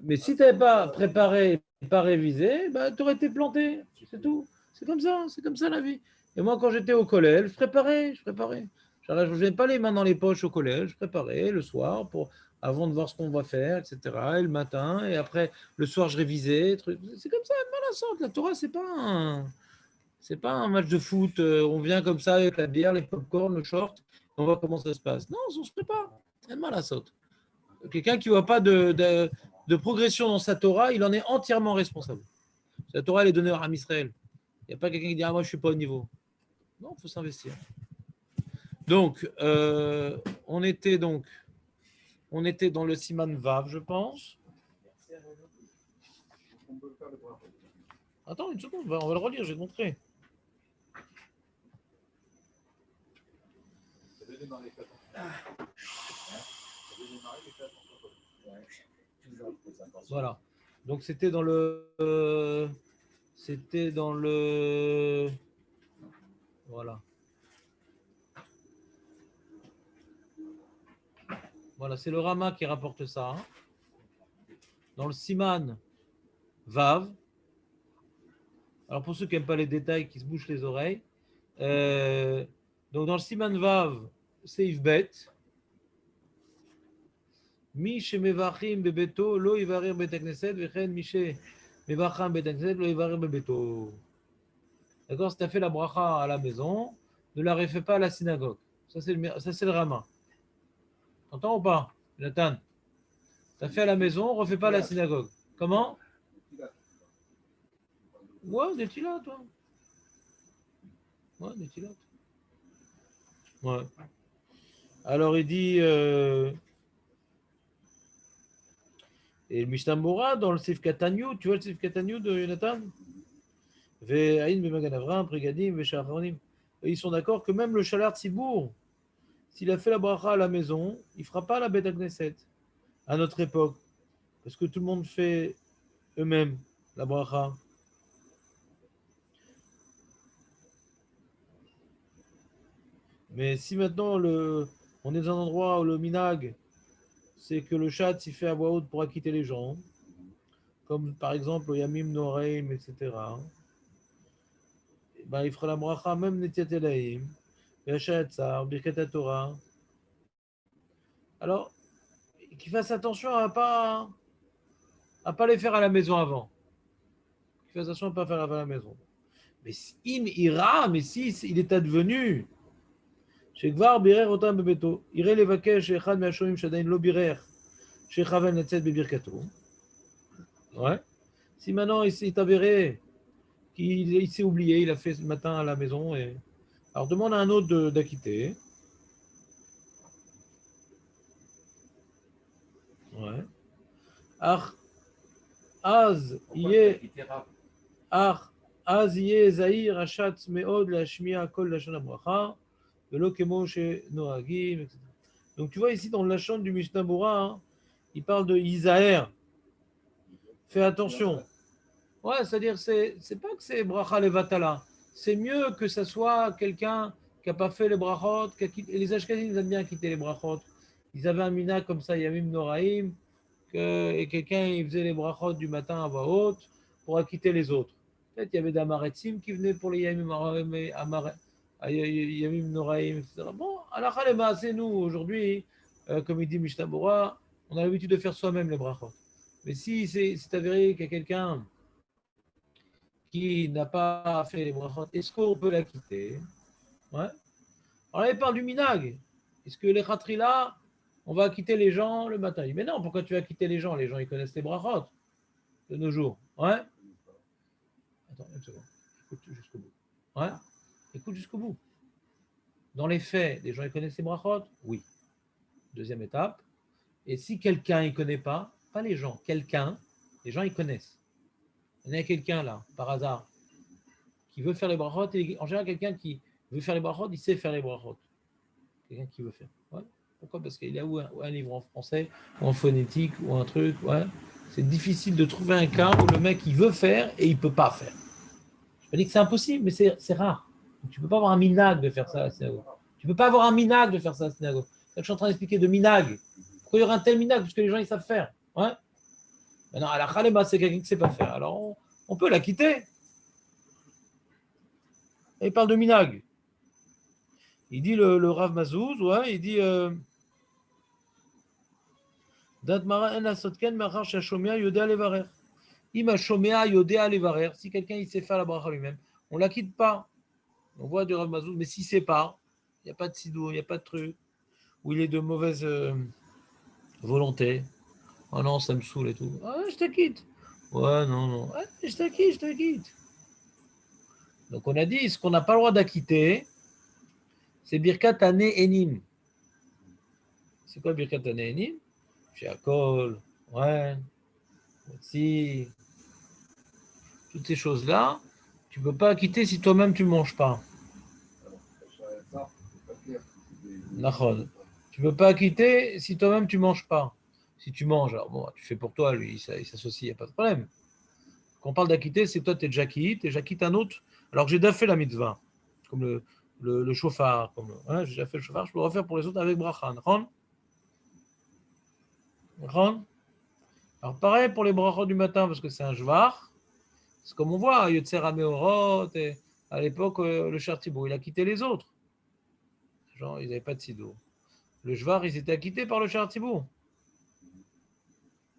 Mais si tu n'avais pas préparé, pas révisé, bah, tu aurais été planté. C'est tout. C'est comme ça la vie. Et moi, quand j'étais au collège, je préparais. Je ne venais pas les mains dans les poches au collège, je préparais le soir avant de voir ce qu'on va faire, etc. Et le matin, et après, le soir, je révisais. C'est comme ça, mal à sorte. La Torah, c'est pas un match de foot. On vient comme ça avec la bière, les pop-corn, le short, on voit comment ça se passe. Non, on se prépare. C'est mal à sorte. Quelqu'un qui ne voit pas de progression dans sa Torah, il en est entièrement responsable. La Torah, elle est donnée à Israël. Il n'y a pas quelqu'un qui dit « Ah, moi, je ne suis pas au niveau ». Non, il faut s'investir. Donc, on était dans le Siman Vav, je pense. Attends une seconde, on va le relire, je vais te montrer. Voilà. Donc, c'était dans le... Voilà. Voilà, c'est le Rama qui rapporte ça. Hein. Dans le Siman Vav. Alors, pour ceux qui n'aiment pas les détails, qui se bouchent les oreilles. Donc, dans le Siman Vav, c'est Yvbet. Mi shemevachim bebeto lo yivarir bet hakneset vechen mi shemevacham bet hakneset lo yivarir bebeto. D'accord, si tu as fait la bracha à la maison, ne la refais pas à la synagogue. Ça, c'est le Rama. T'entends ou pas, Nathan? Tu as fait à la maison, refais pas à la synagogue. Comment? Ouais, des tilas, toi. Ouais, des tilas. Ouais. Alors, il dit... Et le Mishnah Mora, dans le Sif Katanyu, tu vois le Sif Katanyu de Jonathan? Ils sont d'accord que même le Shalar Tzibour, s'il a fait la bracha à la maison, il ne fera pas la Beth Knesset à notre époque. Parce que tout le monde fait eux-mêmes la bracha. Mais si maintenant on est dans un endroit où le minag, c'est que le chat il fait à voix haute pour acquitter les gens, comme par exemple Yamim Noreim, etc. Ben, il fera la bracha même Netiat Elaim, Yachat Tsar, Birkat Torah. Alors, qu'il fasse attention à pas les faire à la maison avant. Qu'il fasse attention à ne pas faire à la maison. Mais im ira, mais si il est advenu, שכבר בירר אותם בביתו, יראה לבקש שאחד מהשוהים שעדיין לא בירר, שיכוון לצאת בברכתו. Ouais. Si maintenant il s'est avéré qu'il s'est oublié, il a fait ce matin à la maison, alors demande à un autre d'acquitter. Ouais. Ach, az yeh zahir hashatz meod להשמיע כל לשון הברכה, ולא כמו שנוהגים, etc. Donc tu vois ici dans le Lachon du Mishnah Bora, hein, il parle de Isaher. Fais attention. Ouais, c'est-à-dire, c'est pas que c'est bracha levatala. C'est mieux que ça soit quelqu'un qui n'a pas fait les brachot. Et les Ashkenazim, ils aiment bien quitter les brachot. Ils avaient un mina comme ça, Yamim Noraim, et quelqu'un, il faisait les brachot du matin à voix haute pour acquitter les autres. Peut-être il y avait des Amaretzim qui venaient pour les Yamim Noraim, etc. Bon, alors, c'est nous, aujourd'hui, comme il dit Mishnah Bora, on a l'habitude de faire soi-même les brachot. Mais si c'est avéré qu'il y a quelqu'un qui n'a pas fait les brachot, est-ce qu'on peut la quitter? Ouais. Alors, il parle du minag. Est-ce que les khatrila, on va quitter les gens le matin? Mais non, pourquoi tu vas quitter les gens? Les gens, ils connaissent les brachot de nos jours. Ouais. Attends, une seconde. Écoute jusqu'au bout. Ouais. Écoute jusqu'au bout. Dans les faits, les gens, ils connaissent les brachot? Oui. Deuxième étape. Et si quelqu'un, il ne connaît pas les gens, quelqu'un, les gens, ils connaissent. Il y a quelqu'un là, par hasard, qui veut faire les brachot, et en général, quelqu'un qui veut faire les brachot, il sait faire les brachot. Quelqu'un qui veut faire. Ouais. Pourquoi? Parce qu'il y a ou un livre en français, ou en phonétique, ou un truc. Ouais. C'est difficile de trouver un cas où le mec, il veut faire et il ne peut pas faire. Je ne pas dire que c'est impossible, mais c'est rare. Donc, tu ne peux pas avoir un minag de faire ça à la synagogue. Tu ne peux pas avoir un minag de faire ça à la synagogue. C'est ce que je suis en train d'expliquer de minag. Pourquoi il y aura un tel minag? Parce que les gens, ils savent faire. Ouais. Maintenant, à la Khalema, c'est quelqu'un qui ne sait pas faire. Alors, on peut la quitter. Et il parle de Minag. Il dit le Rav Mazouz, ouais, il dit Datmara en asotken machar shashomia yodea levarer. Ima shomea yodea levarer. Si quelqu'un il sait faire la bracha lui-même, on la quitte pas. On voit du Rav Mazouz, mais s'il ne sait pas, il n'y a pas de sidou, il n'y a pas de truc, où il est de mauvaise volonté. Oh non, ça me saoule et tout. Ah, je te quitte. Ouais, non, non. Ah, je te quitte, je te quitte. Donc on a dit, ce qu'on n'a pas le droit d'acquitter, c'est Birkat Ane Enim. C'est quoi Birkat Ane Enim? Chez Akol, ouais, si, toutes ces choses-là, tu ne peux pas acquitter si toi-même tu ne manges pas. Nachon. Tu ne peux pas acquitter si toi-même tu ne manges pas. Si tu manges, alors bon, tu fais pour toi, lui, il s'associe, il n'y a pas de problème. Quand on parle d'acquitter, c'est toi, tu es déjà quitte, et j'acquitte un autre, alors que j'ai déjà fait la mitzvah, comme le chauffard, comme, hein, j'ai déjà fait le chauffard, je peux le refaire pour les autres avec bracha. Nachon. Alors pareil pour les brachot du matin, parce que c'est un jvar. C'est comme on voit, Yotzer Ameorot, et à l'époque, le Chartibourg, il a quitté les autres. Genre, ils n'avaient pas de sido. Le jvar, ils étaient acquittés par le Chartibourg.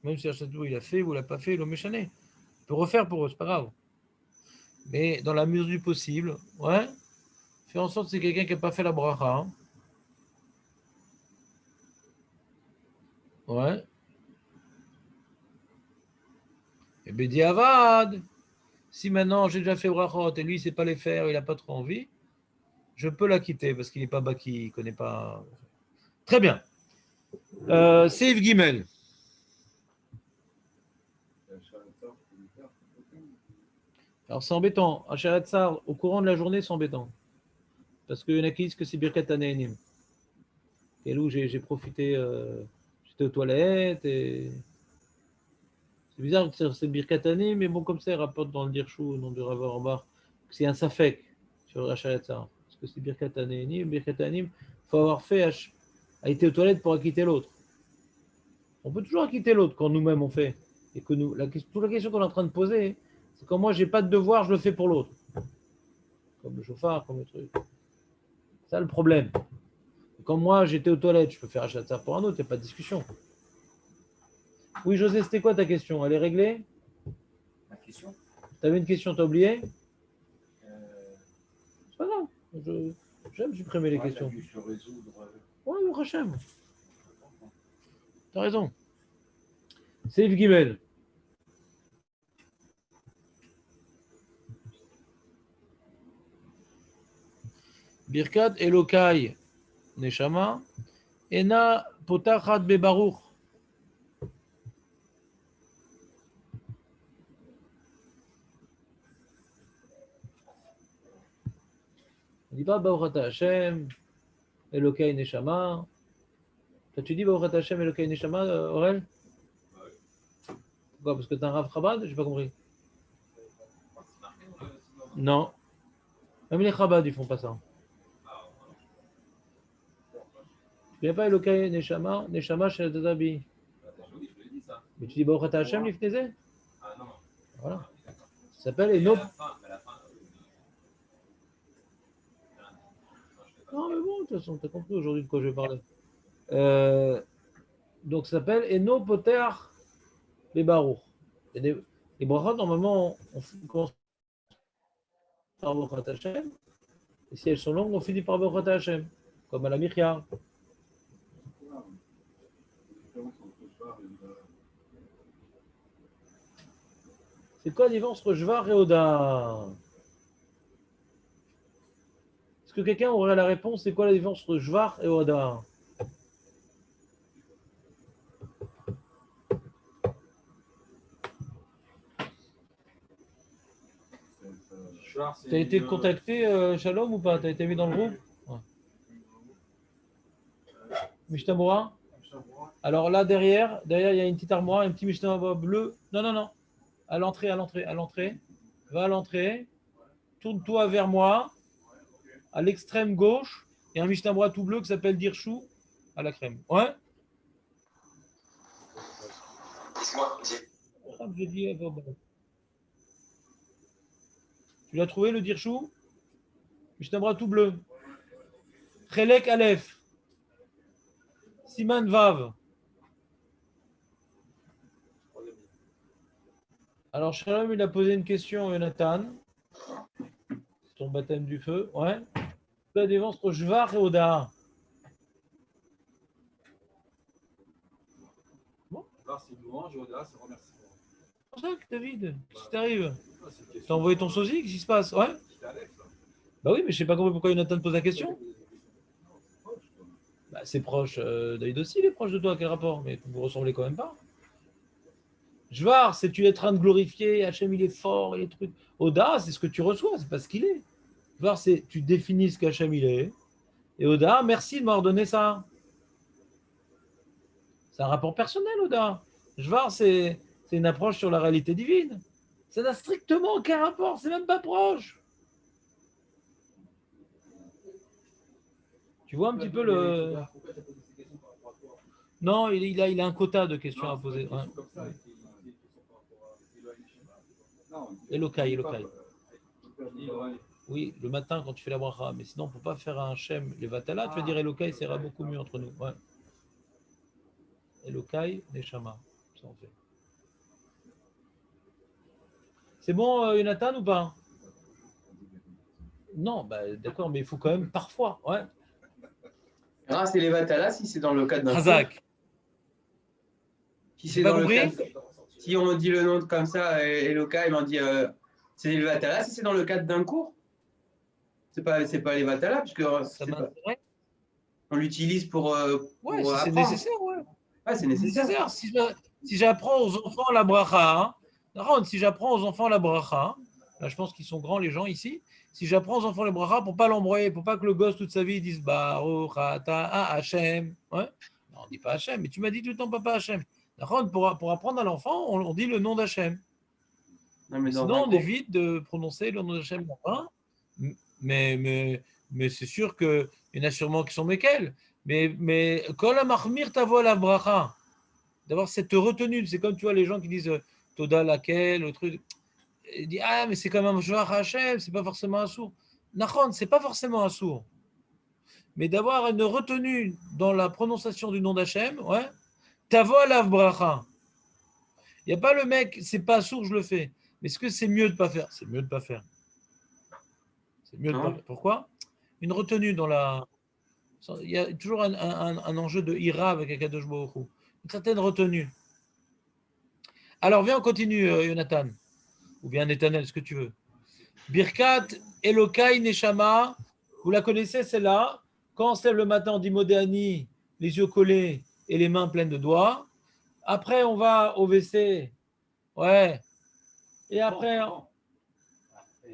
Même si le Chartibourg, il a fait ou il n'a pas fait, il l'a méchané. Il peut refaire pour eux, c'est pas grave. Mais dans la mesure du possible, ouais, fais en sorte que c'est quelqu'un qui n'a pas fait la bracha. Hein. Ouais. Et Bedi Avad, si maintenant j'ai déjà fait brachot et lui, il ne sait pas les faire, il n'a pas trop envie, je peux la quitter parce qu'il n'est pas baki, il ne connaît pas. Très bien. C'est Yves Guimel. Alors c'est embêtant. Acharat Sar, au courant de la journée, c'est embêtant. Parce qu'il y en a qui disent que c'est Birkat Hanehanim. Et là, j'ai profité, j'étais aux toilettes et. C'est bizarre que c'est Birkat Hanehanim, mais bon, comme ça, il rapporte dans le Dirchou, au nom de Rav Rambach, que c'est un Safek sur Acharat Sar. Parce que c'est Birkat Hanehanim, il faut avoir fait, a été aux toilettes pour acquitter l'autre. On peut toujours acquitter l'autre quand nous-mêmes on fait. Et que nous, toute la question qu'on est en train de poser, c'est quand moi j'ai pas de devoir, je le fais pour l'autre. Comme le chauffard, comme le truc. C'est ça le problème. Et quand moi j'étais aux toilettes, je peux faire acheter ça pour un autre, il n'y a pas de discussion. Oui, José, c'était quoi ta question? Elle est réglée? Ma question? Tu avais une question, t'as oublié? C'est pas grave. J'aime supprimer les questions. Ouais, mon Hachem. T'as raison. C'est Yves Guimel. Birkat Elokai Neshama Ena Potachat Bebaruch. On dit pas Baruch Hashem, Elokai Neshama. Toi, tu dis Baruch Hashem, Elokai Neshama, Aurel? Pourquoi? Parce que t'es un Rav Chabad? J'ai pas compris. Non. Même les Chabad, ils font pas ça. Tu connais pas Elokai Neshama, Neshama Shel Tadabi. Mais tu dis Baruch Hashem, l'Ifneze? Voilà. Ça s'appelle Eno. Non, mais bon, de toute façon, t'as compris aujourd'hui de quoi je vais parler. Donc, ça s'appelle Eno Poter Bebaruch. Les brachot, normalement, on commence par Baruch Hashem. Et si elles sont longues, on finit par Baruch Hashem. Comme à la Michya. C'est quoi la différence entre Jvar et Oda? Est-ce que quelqu'un aurait la réponse? C'est quoi la différence entre Jvar et Oda? Tu as été contacté, Shalom, ou pas? Tu as été mis dans le groupe? Ouais. Mishtamura? Alors là, derrière, il y a une petite armoire, un petit Mishtamura bleu. Non, non, non. À l'entrée. Va à l'entrée. Tourne-toi vers moi. À l'extrême gauche, il y a un Mishtamura tout bleu qui s'appelle Dirchou à la crème. Ouais? Je dis, tu l'as trouvé le dirchou? Mishnah tout bleu. Chelek Aleph. Siman Vav. Alors, Shalom, il a posé une question à Jonathan. Ton baptême du feu. Ouais. La défense entre Jvar et Oda. Bon. C'est une louange et Oda, c'est remerciement. C'est pour ça que David, qu'est-ce qui t'arrive? T'as envoyé ton sosie? Qu'est-ce qui se passe? Ouais. Bah oui, mais je sais pas pourquoi Jonathan pose la question. Bah, c'est proche. David aussi, il est proche de toi. Quel rapport? Mais vous ressemblez quand même pas. Jvar, c'est tu es en train de glorifier. Hachem, il est fort. Il est truc. Oda, c'est ce que tu reçois. C'est pas ce qu'il est. Jvar, c'est tu définis ce qu'Hachem il est. Et Oda, merci de m'avoir donné ça. C'est un rapport personnel, Oda. Jvar, c'est une approche sur la réalité divine. Ça n'a strictement aucun rapport. C'est même pas proche. Tu vois un petit peu le. Non, il a un quota de questions à poser. Ouais. Elokai. Oui, le matin quand tu fais la bracha. Mais sinon, on ne peut pas faire un Shem, les Vatala. Tu vas dire Elokai, ça ira beaucoup mieux entre nous. Ouais. Elokai, Neshama. Ça on fait. C'est bon, Jonathan, ou pas? Non, bah, d'accord, mais il faut quand même parfois. Ouais. Ah, c'est les Vatala si c'est dans le cadre d'un. Razak. Si c'est dans le cadre. Si on me dit le nom comme ça, Eloka, il m'en dit c'est les Vatala, si c'est dans le cadre d'un cours, c'est pas les Vatala, puisque on l'utilise pour. Ouais, si c'est nécessaire, ouais. Ouais, c'est nécessaire. Si j'apprends aux enfants la bracha, si j'apprends aux enfants la bracha, là je pense qu'ils sont grands les gens ici, si j'apprends aux enfants la bracha pour pas l'embrouiller, pour pas que le gosse toute sa vie dise Baruch Ata Hashem, ouais. Non, on dit pas Hashem, mais tu m'as dit tout le temps papa Hashem. Pour apprendre à l'enfant, on dit le nom d'Hachem. Sinon, on évite de prononcer le nom d'Hachem. Mais c'est sûr qu'il y en a sûrement qui sont Mekel. Mais Kol HaMachmir Tavo Alav Bracha, d'avoir cette retenue, c'est comme tu vois les gens qui disent Toda laquelle, le truc. Ils disent ah, mais c'est comme un Shvach Hachem, c'est pas forcément un sourd. Nachon, c'est pas forcément un sourd. Mais d'avoir une retenue dans la prononciation du nom d'Hachem, ouais. Tavo Alav Bracha. Il n'y a pas le mec, c'est pas sourd, je le fais. Mais est-ce que c'est mieux de ne pas faire? C'est mieux de ne pas faire. C'est mieux de pas faire. Pourquoi? Une retenue dans la. Il y a toujours un enjeu de ira avec Akadosh Baruch Hu. Une certaine retenue. Alors, viens, on continue, Jonathan. Ou bien Netanel, ce que tu veux. Birkat Elokai Neshama. Vous la connaissez, celle-là. Quand on se lève le matin, on dit Modéani, les yeux collés et les mains pleines de doigts. Après, on va au WC. Ouais. Et après.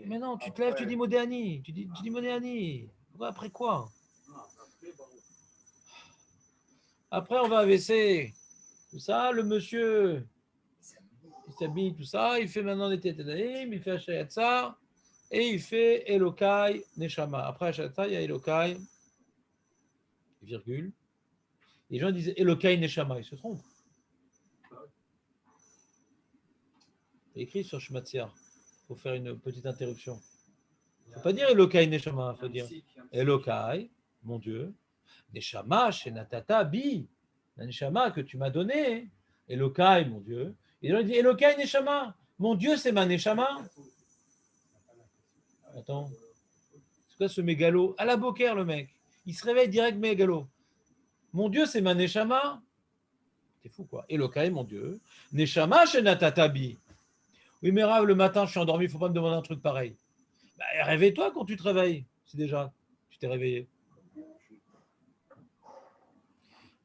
Mais non, tu te lèves, tu dis Modéani. Tu dis Modéani. Après quoi? Après, on va à WC. Tout ça, le monsieur, il s'habille, tout ça. Il fait maintenant des tétédaïm, il fait Hachayatsa. Et il fait Elokai Neshama. Après Hachayatsa, il y a Elokai, virgule. Les gens disent Elokai Neshama. Ils se trompent. C'est écrit sur Shmatsiar. Il faut faire une petite interruption. Il ne faut pas dire Elokai Neshama. Il faut dire Elokai, mon Dieu. Neshama, Shenatata, Bi. La Neshama que tu m'as donné. Elokai, mon Dieu. Et il dit Elokai Neshama. Mon Dieu, c'est ma Neshama. Attends. C'est quoi ce mégalo? À la Boker, le mec. Il se réveille direct mégalo. Mon Dieu, c'est ma Neshama. C'est fou, quoi. Elokai, mon Dieu. Neshama, Shenatata, Bi. Oui, mais Rav, le matin, je suis endormi, il ne faut pas me demander un truc pareil. Bah, réveille-toi quand tu te réveilles, si déjà tu t'es réveillé.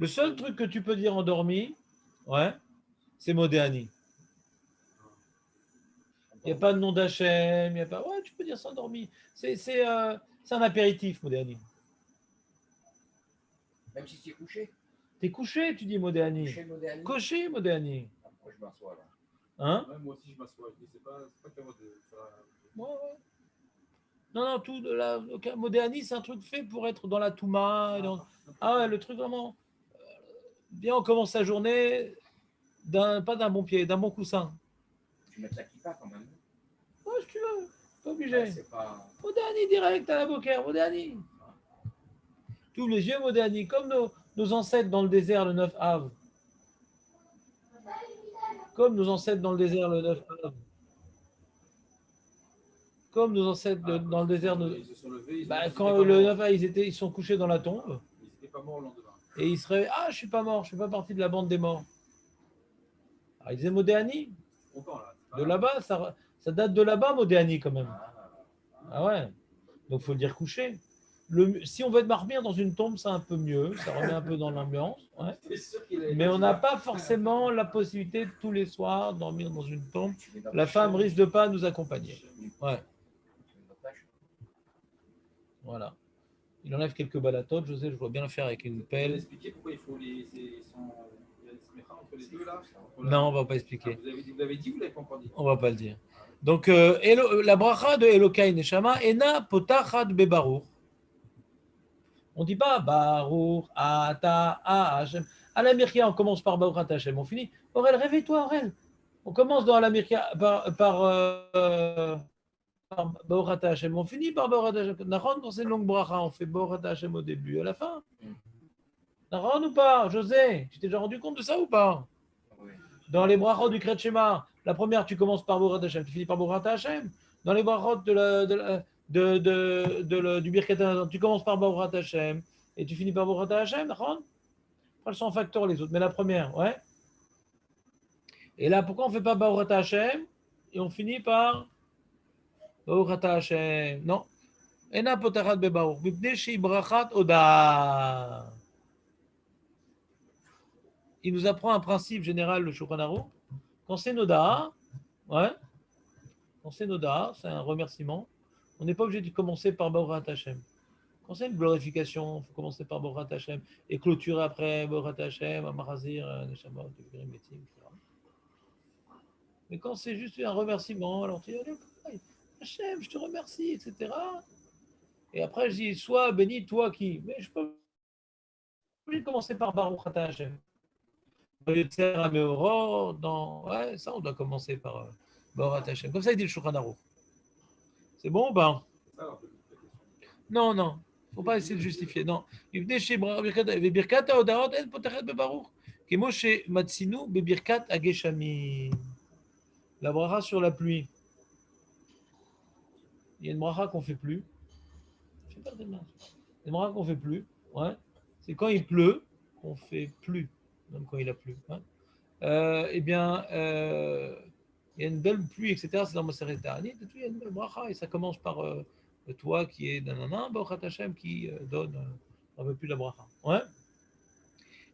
Le seul truc que tu peux dire endormi, ouais, c'est Modéani. Il n'y a pas de nom d'Hachem, il n'y a pas. Ouais, tu peux dire ça endormi. C'est un apéritif, Modéani. Même si tu es couché. T'es couché, tu dis Modéani. Couché, Modéani. Moi, je m'assois là. Hein? Ouais, moi aussi, je m'assois. Je dis, c'est pas qu'à moi de faire. Ouais. Non, tout de la. Modéani, c'est un truc fait pour être dans la Touma. Ah ouais, le truc vraiment. Bien, on commence sa journée pas d'un bon pied, d'un bon coussin. Tu mets la kippa quand même. Ouais, si tu veux, pas obligé. Ouais, c'est pas... Modéani direct à la Boker, Modéani. Tu ouvres les yeux, Modéani, comme nos ancêtres dans le désert le 9 Av. Comme nos ancêtres dans le désert le 9 Av. Comme nos ancêtres dans le désert. Ils se sont levés. Quand le 9 Av, ils sont couchés dans la tombe. Ils n'étaient pas morts le lendemain. Et ils se réveillent. Ah, je suis pas mort, je ne fais pas partie de la bande des morts. Alors, ils disaient Modéani. Content, là. De là-bas, ça date de là-bas, Modéani, quand même. Ah ouais. Donc, il faut le dire couché. Si on veut être marmire dans une tombe, c'est un peu mieux. Ça remet un peu dans l'ambiance. Ouais. Mais on n'a pas forcément la possibilité de, tous les soirs dormir dans une tombe. La femme risque de pas nous accompagner. Ouais. Voilà. Il enlève quelques balatotes. Je sais, je vois bien le faire avec une Vous pelle. avez expliqué pourquoi il faut les smecha entre les deux là? Non, on ne va pas expliquer. Vous l'avez dit ou vous l'avez pas encore dit? On ne va pas le dire. Donc, la bracha de Elokai Neshama, Ena potachat bebaruch. On ne dit pas Baruch, Ata, Hashem. À la Mirkia, on commence par Baruch Ata Hashem. On finit. Aurel, réveille-toi, Aurel. On commence dans la Mirkia par Baruch Ata Hashem. On finit par Baruch Ata Hashem. Naron, dans ces longues bracha, on fait Baruch Ata Hashem au début et à la fin. Naron ou pas, José? Tu t'es déjà rendu compte de ça ou pas? Dans les brachot du Kret Shema, la première, tu commences par Baruch Ata Hashem, tu finis par Baruch Ata Hashem. Dans les brachot du Birkat Hamazon, tu commences par Baruch Ata Hashem et tu finis par Baruch Ata Hashem. Elles sont en facteur les autres, mais la première, ouais. Et là, pourquoi on ne fait pas Baruch Ata Hashem et on finit par Baruch Ata Hashem? Non. Ena potachat bebaruch, mipnei shei brachat oda. Il nous apprend un principe général, le Shulchan Aruch. Quand c'est Noda, ouais, quand c'est Noda, c'est un remerciement. On n'est pas obligé de commencer par Baruch Ata Hashem. Quand c'est une glorification, il faut commencer par Baruch Ata Hashem et clôturer après Baruch Ata Hashem, Amarazir, Neshama, Tevirim, Metim, etc. Mais quand c'est juste un remerciement, alors tu dis Hashem, je te remercie, etc. Et après, je dis sois béni, toi qui. Mais je peux commencer par Baruch Ata Hashem. Ouais, ça, on doit commencer par Baruch Hashem. Comme ça, il dit le Shulchan Aruch. C'est bon ou pas? Non, non. Il ne faut pas essayer de justifier. Non. Birkat haodaot en potachat bebaruch. Kemo shematzinu bebirkat hageshamim. La bracha sur la pluie. Il y a une bracha qu'on ne fait plus. Je sais pas de main. Une bracha qu'on ne fait plus. Ouais. C'est quand il pleut, qu'on ne fait plus. Même quand il a plu. Hein. Il y a une belle pluie, etc. C'est dans Maseret Ta'anit. Il y a une belle bracha et ça commence par toi qui est nanana, Baruch Hashem qui donne un peu plus la bracha. Ouais.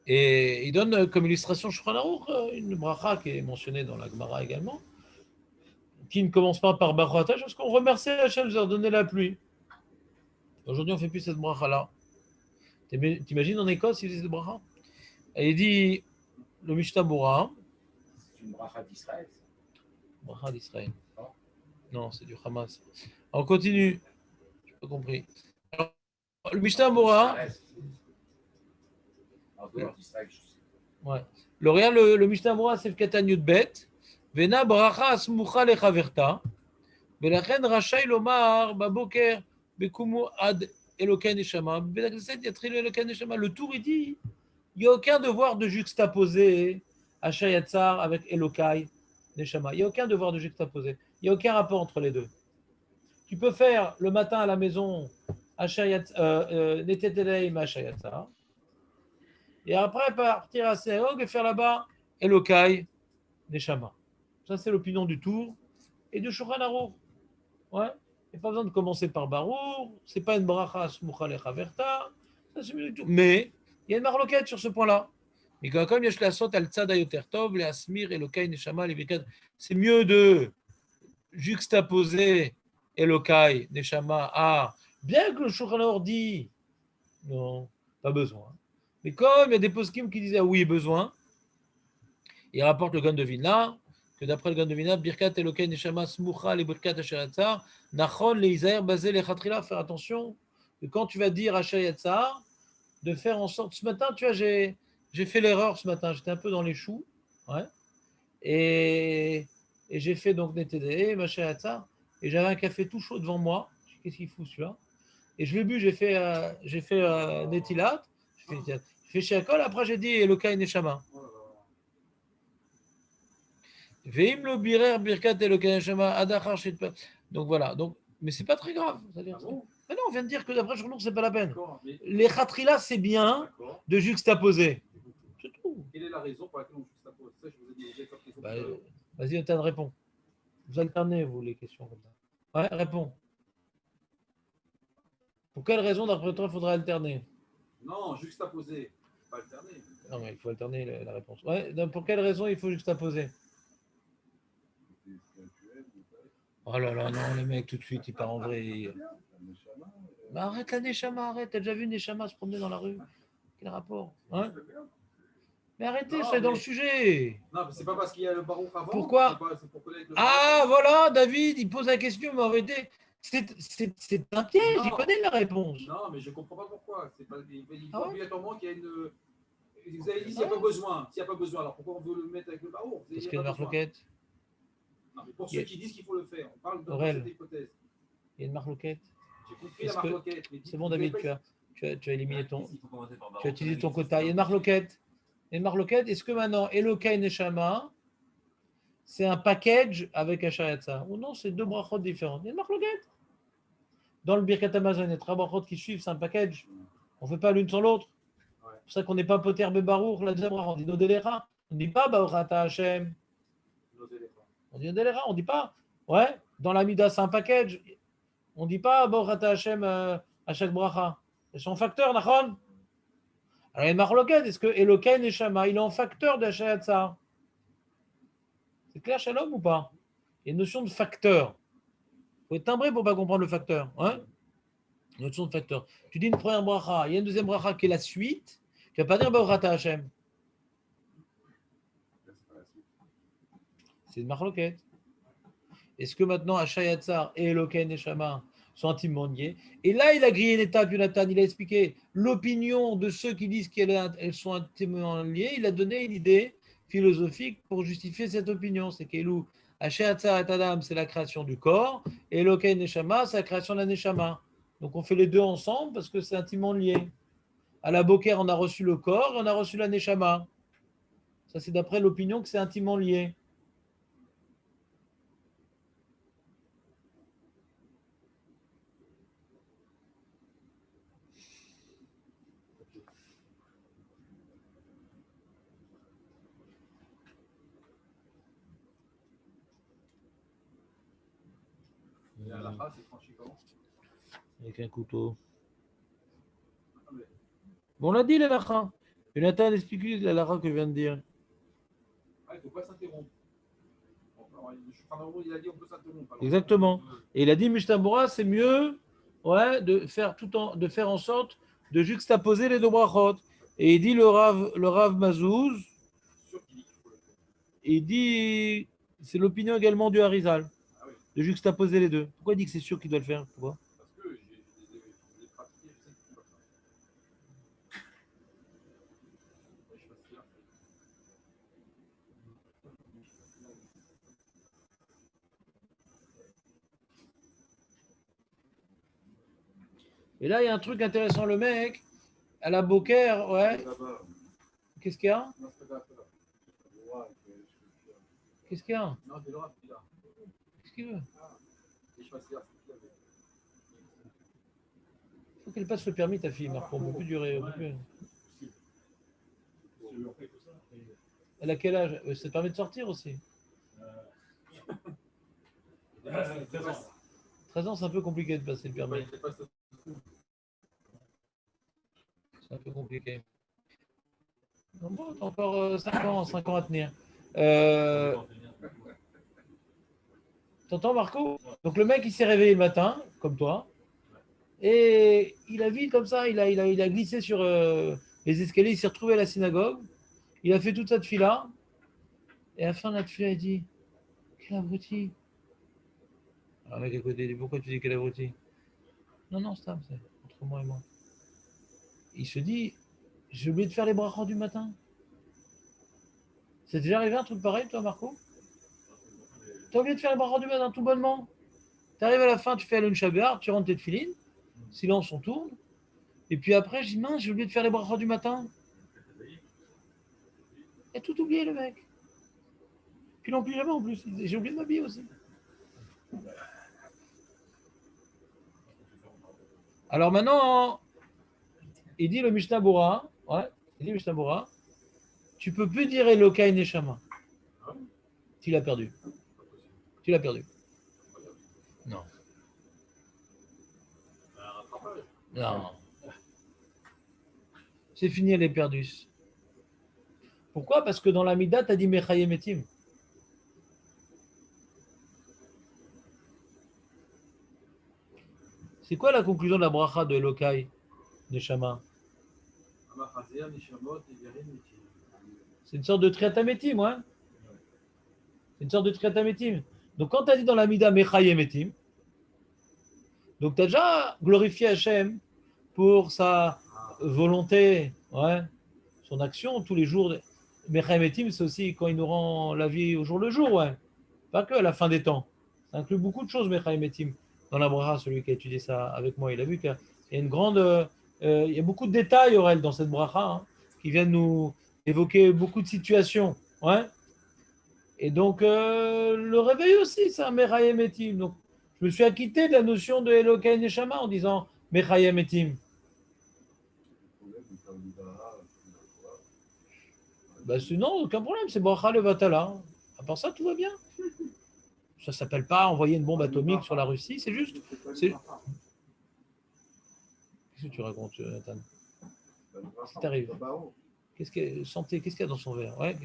Et il donne comme illustration Shulchan Aruch une bracha qui est mentionnée dans la Gemara également, qui ne commence pas par Baruch Hashem parce qu'on remercie Hashem de leur donner la pluie. Aujourd'hui, on ne fait plus cette bracha-là. T'imagines en Écosse, ils faisaient cette bracha? Et il dit le Mishnah Bora. C'est une bracha d'Israël. Bracha d'Israël. Non, c'est du Hamas. On continue. Je n'ai pas compris. Alors, le Mishnah Bora. Ouais. Le Mishnah Bora, c'est le Katan Yudbet. Vena bracha asmucha lechaverta. Velachen rachai lomar baboker bekumu ad Elokai Neshama. Le tour, il dit il n'y a aucun devoir de juxtaposer Asher Yatzar avec Elokai Neshama. Il n'y a aucun devoir de juxtaposer. Il n'y a aucun rapport entre les deux. Tu peux faire le matin à la maison Neteteleim Asher Yatzar. Et après partir à Séog et faire là-bas Elokai Neshama. Ça, c'est l'opinion du Tour et du Shulchan Aruch. Ouais. Il n'y a pas besoin de commencer par Baruch. Ce n'est pas une bracha smucha lechaverta. Mais il y a une marloquette sur ce point-là. Mais comme yesh lasot al tzad hayoter tov, le asmir Elokai Neshama le birkat, c'est mieux de juxtaposer Elokai Neshama à, bien que le Shulchan Aruch dit non, pas besoin. Mais comme il y a des poskim qui disaient oui, besoin, il rapporte le Gan de Vilna que d'après le Gan de Vilna, birkat Elokai Neshama smucha le birkat asher yatzar, nachon le izaer basé le chatrila, faire attention que quand tu vas dire asher yatzar, de faire en sorte. Ce matin, tu vois, j'ai fait l'erreur ce matin. J'étais un peu dans les choux. Ouais. Et et j'ai fait donc Netedé, machin à ça, et j'avais un café tout chaud devant moi. Je dis, qu'est-ce qu'il fout celui-là? Et je l'ai bu, j'ai fait Netilat, j'ai fait Shiakol, après j'ai dit Elokai Neshama. Veim lo birer birkat Elokai Neshama adachar shitpa. Donc voilà, donc, mais c'est pas très grave. C'est-à-dire, mais non, on vient de dire que d'après Journaux, c'est pas la peine. Les khatrila, c'est bien de juxtaposer. C'est tout. Quelle est la raison pour laquelle on juxtapose ça? Je vous ai dit, vous avez comme question. Bah, vas-y, Ethan, réponds. Vous alternez, vous, les questions comme ça. Ouais, réponds. Pour quelle raison, d'après toi, il faudrait alterner? Non, juxtaposer, pas alterner. Non, mais il faut alterner la réponse. Ouais, donc pour quelle raison il faut juxtaposer? Oh là là, non, le mec, tout de suite, il part en vrai. Bah, arrête la Neshama, arrête. T'as déjà vu Neshama se promener dans la rue? Quel rapport? Hein? Mais arrêtez, Non, soyez dans mais- le sujet. Non, mais c'est pas parce qu'il y a le barouk avant. Pourquoi? C'est pour connaître le Ah, voilà, David, il pose la question, mais arrêtez. C'est un piège, il Non. connaît la réponse. Non, mais je comprends pas pourquoi. C'est pas, il faut Ah ouais? obligatoirement qu'il y ait une. Vous avez dit s'il n'y a pas besoin. S'il n'y a pas besoin, alors pourquoi on veut le mettre avec le barouk? Parce qu'il y a une marloquette. Non, mais pour ceux qui disent qu'il faut le faire, on parle de Aurel. cette hypothèse. Il y a une marloquette. J'ai compris Est-ce la que- marloquette. C'est bon, David, tu as éliminé ton. Tu as utilisé ton quota. Il y a une marloquette. Il y a une marloquette. Est-ce que maintenant, Elokai Neshama, c'est un package avec Hachayatsa? Ou non, c'est deux brachot différentes. Il y a une marloquette. Dans le Birkat Hamazon, il y a trois brachot qui suivent, c'est un package. On ne fait pas l'une sans l'autre. Ouais. C'est pour ça qu'on n'est pas poter bebarour, la deuxième brachot. On dit Nodelera. On ne dit pas Baorata Hashem. On dit Nodelera. On ne dit pas. Ouais, dans la Mida, c'est un package. On ne dit pas Baorata Hashem à chaque bracha. C'est son facteur, Nachon. Alors, il y a une marloquette. Est-ce que Elokai Neshama, il est en facteur d'Hachayatsa? C'est clair, Shalom, ou pas? Il y a une notion de facteur. Il faut être timbré pour ne pas comprendre le facteur. Hein? Une notion de facteur. Tu dis une première bracha, il y a une deuxième bracha qui est la suite. Tu ne vas pas dire Baorata Hashem. C'est une marloquette. Est-ce que maintenant Hachayatzar et Elokai Neshama sont intimement liés? Et là, il a grillé une étape, Jonathan. Il a expliqué l'opinion de ceux qui disent qu'elles sont intimement liées. Il a donné une idée philosophique pour justifier cette opinion. C'est qu'Elou, Hachayatzar et Adam, c'est la création du corps. Et Elokai Neshama, c'est la création de la Neshama. Donc on fait les deux ensemble parce que c'est intimement lié. À la Boker, on a reçu le corps et on a reçu la Neshama. Ça, c'est d'après l'opinion que c'est intimement lié. Et à la fin, c'est franchi comment? Avec un couteau. Bon, on l'a dit, la lacha. Jonathan, explique la lacha que je viens de dire. Ah, il ne faut pas s'interrompre. Il a dit on peut s'interrompre. Exactement. Et il a dit, Mishtabura, c'est mieux de faire en sorte de juxtaposer les deux brachot. Et il dit le Rav Mazouz, il dit, c'est l'opinion également du Harizal, de juxtaposer les deux. Pourquoi il dit que c'est sûr qu'il doit le faire? Pourquoi? Parce que je l'ai pratiqué, je sais que c'est comme ça. Et là, il y a un truc intéressant. Le mec, à la Boker, ouais. Qu'est-ce qu'il y a? Qu'est-ce qu'il y a? Qu'est-ce qu'il veut? Il faut qu'elle passe le permis, ta fille, Marco. On ne peut plus durer. On peut plus. Elle a quel âge? Ça te permet de sortir aussi? 13 ans, c'est un peu compliqué de passer le permis. C'est un peu compliqué. Bon, t'as encore 5 ans à tenir. T'entends, Marco? Donc le mec, il s'est réveillé le matin, comme toi, et il a vu comme ça, il a glissé sur les escaliers, il s'est retrouvé à la synagogue, il a fait toute cette fila, et à la fin de la fila, il dit, quel abruti. Alors le mec à côté, il dit, pourquoi tu dis quel abruti? Non, c'est entre moi et moi. Il se dit, j'ai oublié de faire les brachot du matin. C'est déjà arrivé un truc pareil, toi, Marco? Tu as oublié de faire les brachot du matin tout bonnement. Tu arrives à la fin, tu fais Alon Shabbat, tu rentres tes tefilines, silence, on tourne. Et puis après, je dis, mince, j'ai oublié de faire les brachot du matin. Il a tout oublié, le mec. Puis non plus jamais en plus. J'ai oublié de m'habiller aussi. Alors maintenant, il dit le Mishnah Bora, tu peux plus dire Elokai Neshama. Tu l'as perdu. Tu l'as perdu. Non. Non. C'est fini, elle est perdue. Pourquoi? Parce que dans la Mida, tu as dit Mechayem Etim. C'est quoi la conclusion de la bracha de Elokai Neshama? C'est une sorte de triatamétim, ouais. C'est une sorte de triatamétim. Donc quand tu as dit dans la Mida Mechayem Etim, donc tu as déjà glorifié Hachem pour sa volonté, ouais, son action tous les jours. Mechayem Etim, c'est aussi quand il nous rend la vie au jour le jour, ouais. Pas que à la fin des temps. Ça inclut beaucoup de choses, Mechayem Etim. Dans la bracha, celui qui a étudié ça avec moi, il a vu qu'il y a une grande... il y a beaucoup de détails, Aurel, dans cette bracha, hein, qui viennent nous évoquer beaucoup de situations. Ouais. Et donc, le réveil aussi, c'est un Mechayem Etim. Donc, je me suis acquitté de la notion de Elokai Neshama en disant Mechayem Etim. Non, aucun problème, c'est bracha le vatala. À part ça, tout va bien. Ça ne s'appelle pas envoyer une bombe atomique sur la Russie, c'est juste. Qu'est-ce que tu racontes, Nathan? Qu'est-ce qui t'arrive? Qu'est-ce qu'il y a dans son verre? Ouais.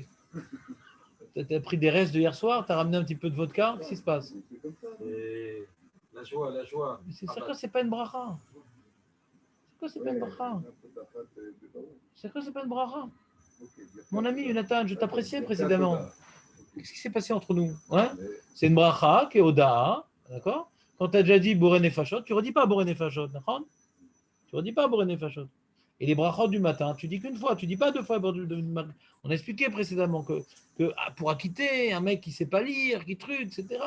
Tu as pris des restes de hier soir, tu as ramené un petit peu de vodka, qu'est-ce qui se passe? La joie, la joie. C'est quoi, c'est pas une bracha? C'est quoi, c'est pas une bracha? C'est quoi, c'est pas une bracha? Mon ami Jonathan, je t'appréciais précédemment. Qu'est-ce qui s'est passé entre nous? Ouais, c'est une bracha qui est Odaa, d'accord? Quand tu as déjà dit Boré Nefashot, tu ne redis pas Boré Nefashot, d'accord? Tu ne redis pas Boré Nefashot. Et les brachot du matin, tu dis qu'une fois, tu ne dis pas deux fois. On a expliqué précédemment que pour acquitter un mec qui ne sait pas lire, qui truc, etc.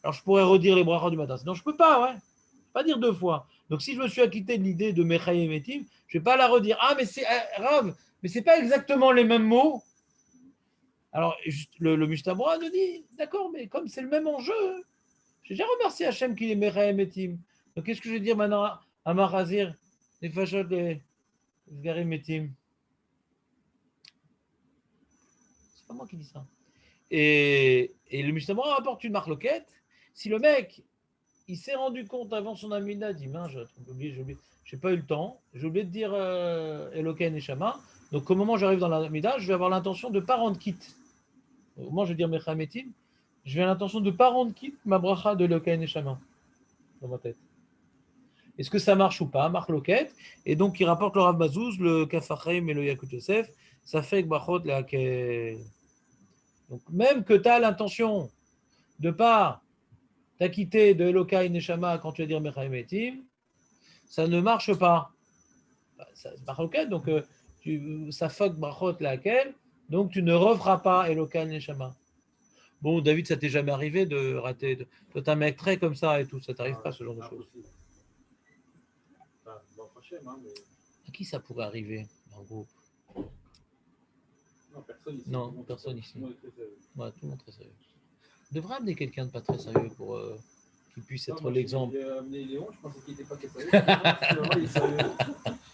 Alors je pourrais redire les brachot du matin. Sinon, je ne peux pas, ouais. Je ne peux pas dire deux fois. Donc si je me suis acquitté de l'idée de Mechayem Etim, je ne vais pas la redire. Ah, mais c'est Rav, mais ce n'est pas exactement les mêmes mots. Alors, le Mishnah Bora nous dit, d'accord, mais comme c'est le même enjeu, j'ai déjà remercié Hachem qu'il est Mechayem Etim. Donc, qu'est-ce que je vais dire maintenant à Marazir, les fachot, les Sgarim Etim? C'est pas moi qui dis ça. Et le Mishnah Bora rapporte une marloquette. Si le mec, il s'est rendu compte avant son amida, il dit, mince, j'ai pas eu le temps, j'ai oublié de dire Elokai Neshama. Donc, au moment où j'arrive dans l'amida, je vais avoir l'intention de ne pas rendre quitte. Au moment où je vais dire Mechayem Etim, je vais l'intention de ne pas rendre quitte ma bracha de Elokai Neshama dans ma tête. Est-ce que ça marche ou pas? Marc Loquette. Et donc, il rapporte le Rav Mazouz, le Kafachaim et le Yakut Yosef. Ça fait que Brachot laquelle. Donc, même que tu as l'intention de ne pas t'acquitter de Elokai Neshama quand tu vas dire Mechayem Etim, ça ne marche pas. Marc Loquette, donc ça fait que Brachot laquelle. Donc, tu ne referas pas Elokai Neshama. Bon, David, ça t'est jamais arrivé de rater. Toi, t'es un mec très comme ça et tout. Ça t'arrive pas, ce genre de choses. À qui ça pourrait arriver dans le groupe? Non, personne ici. Ouais, tout le monde très sérieux. On devrait amener quelqu'un de pas très sérieux pour qu'il puisse être l'exemple. J'ai amené Léon, je pensais qu'il n'était pas très sérieux. Il est sérieux.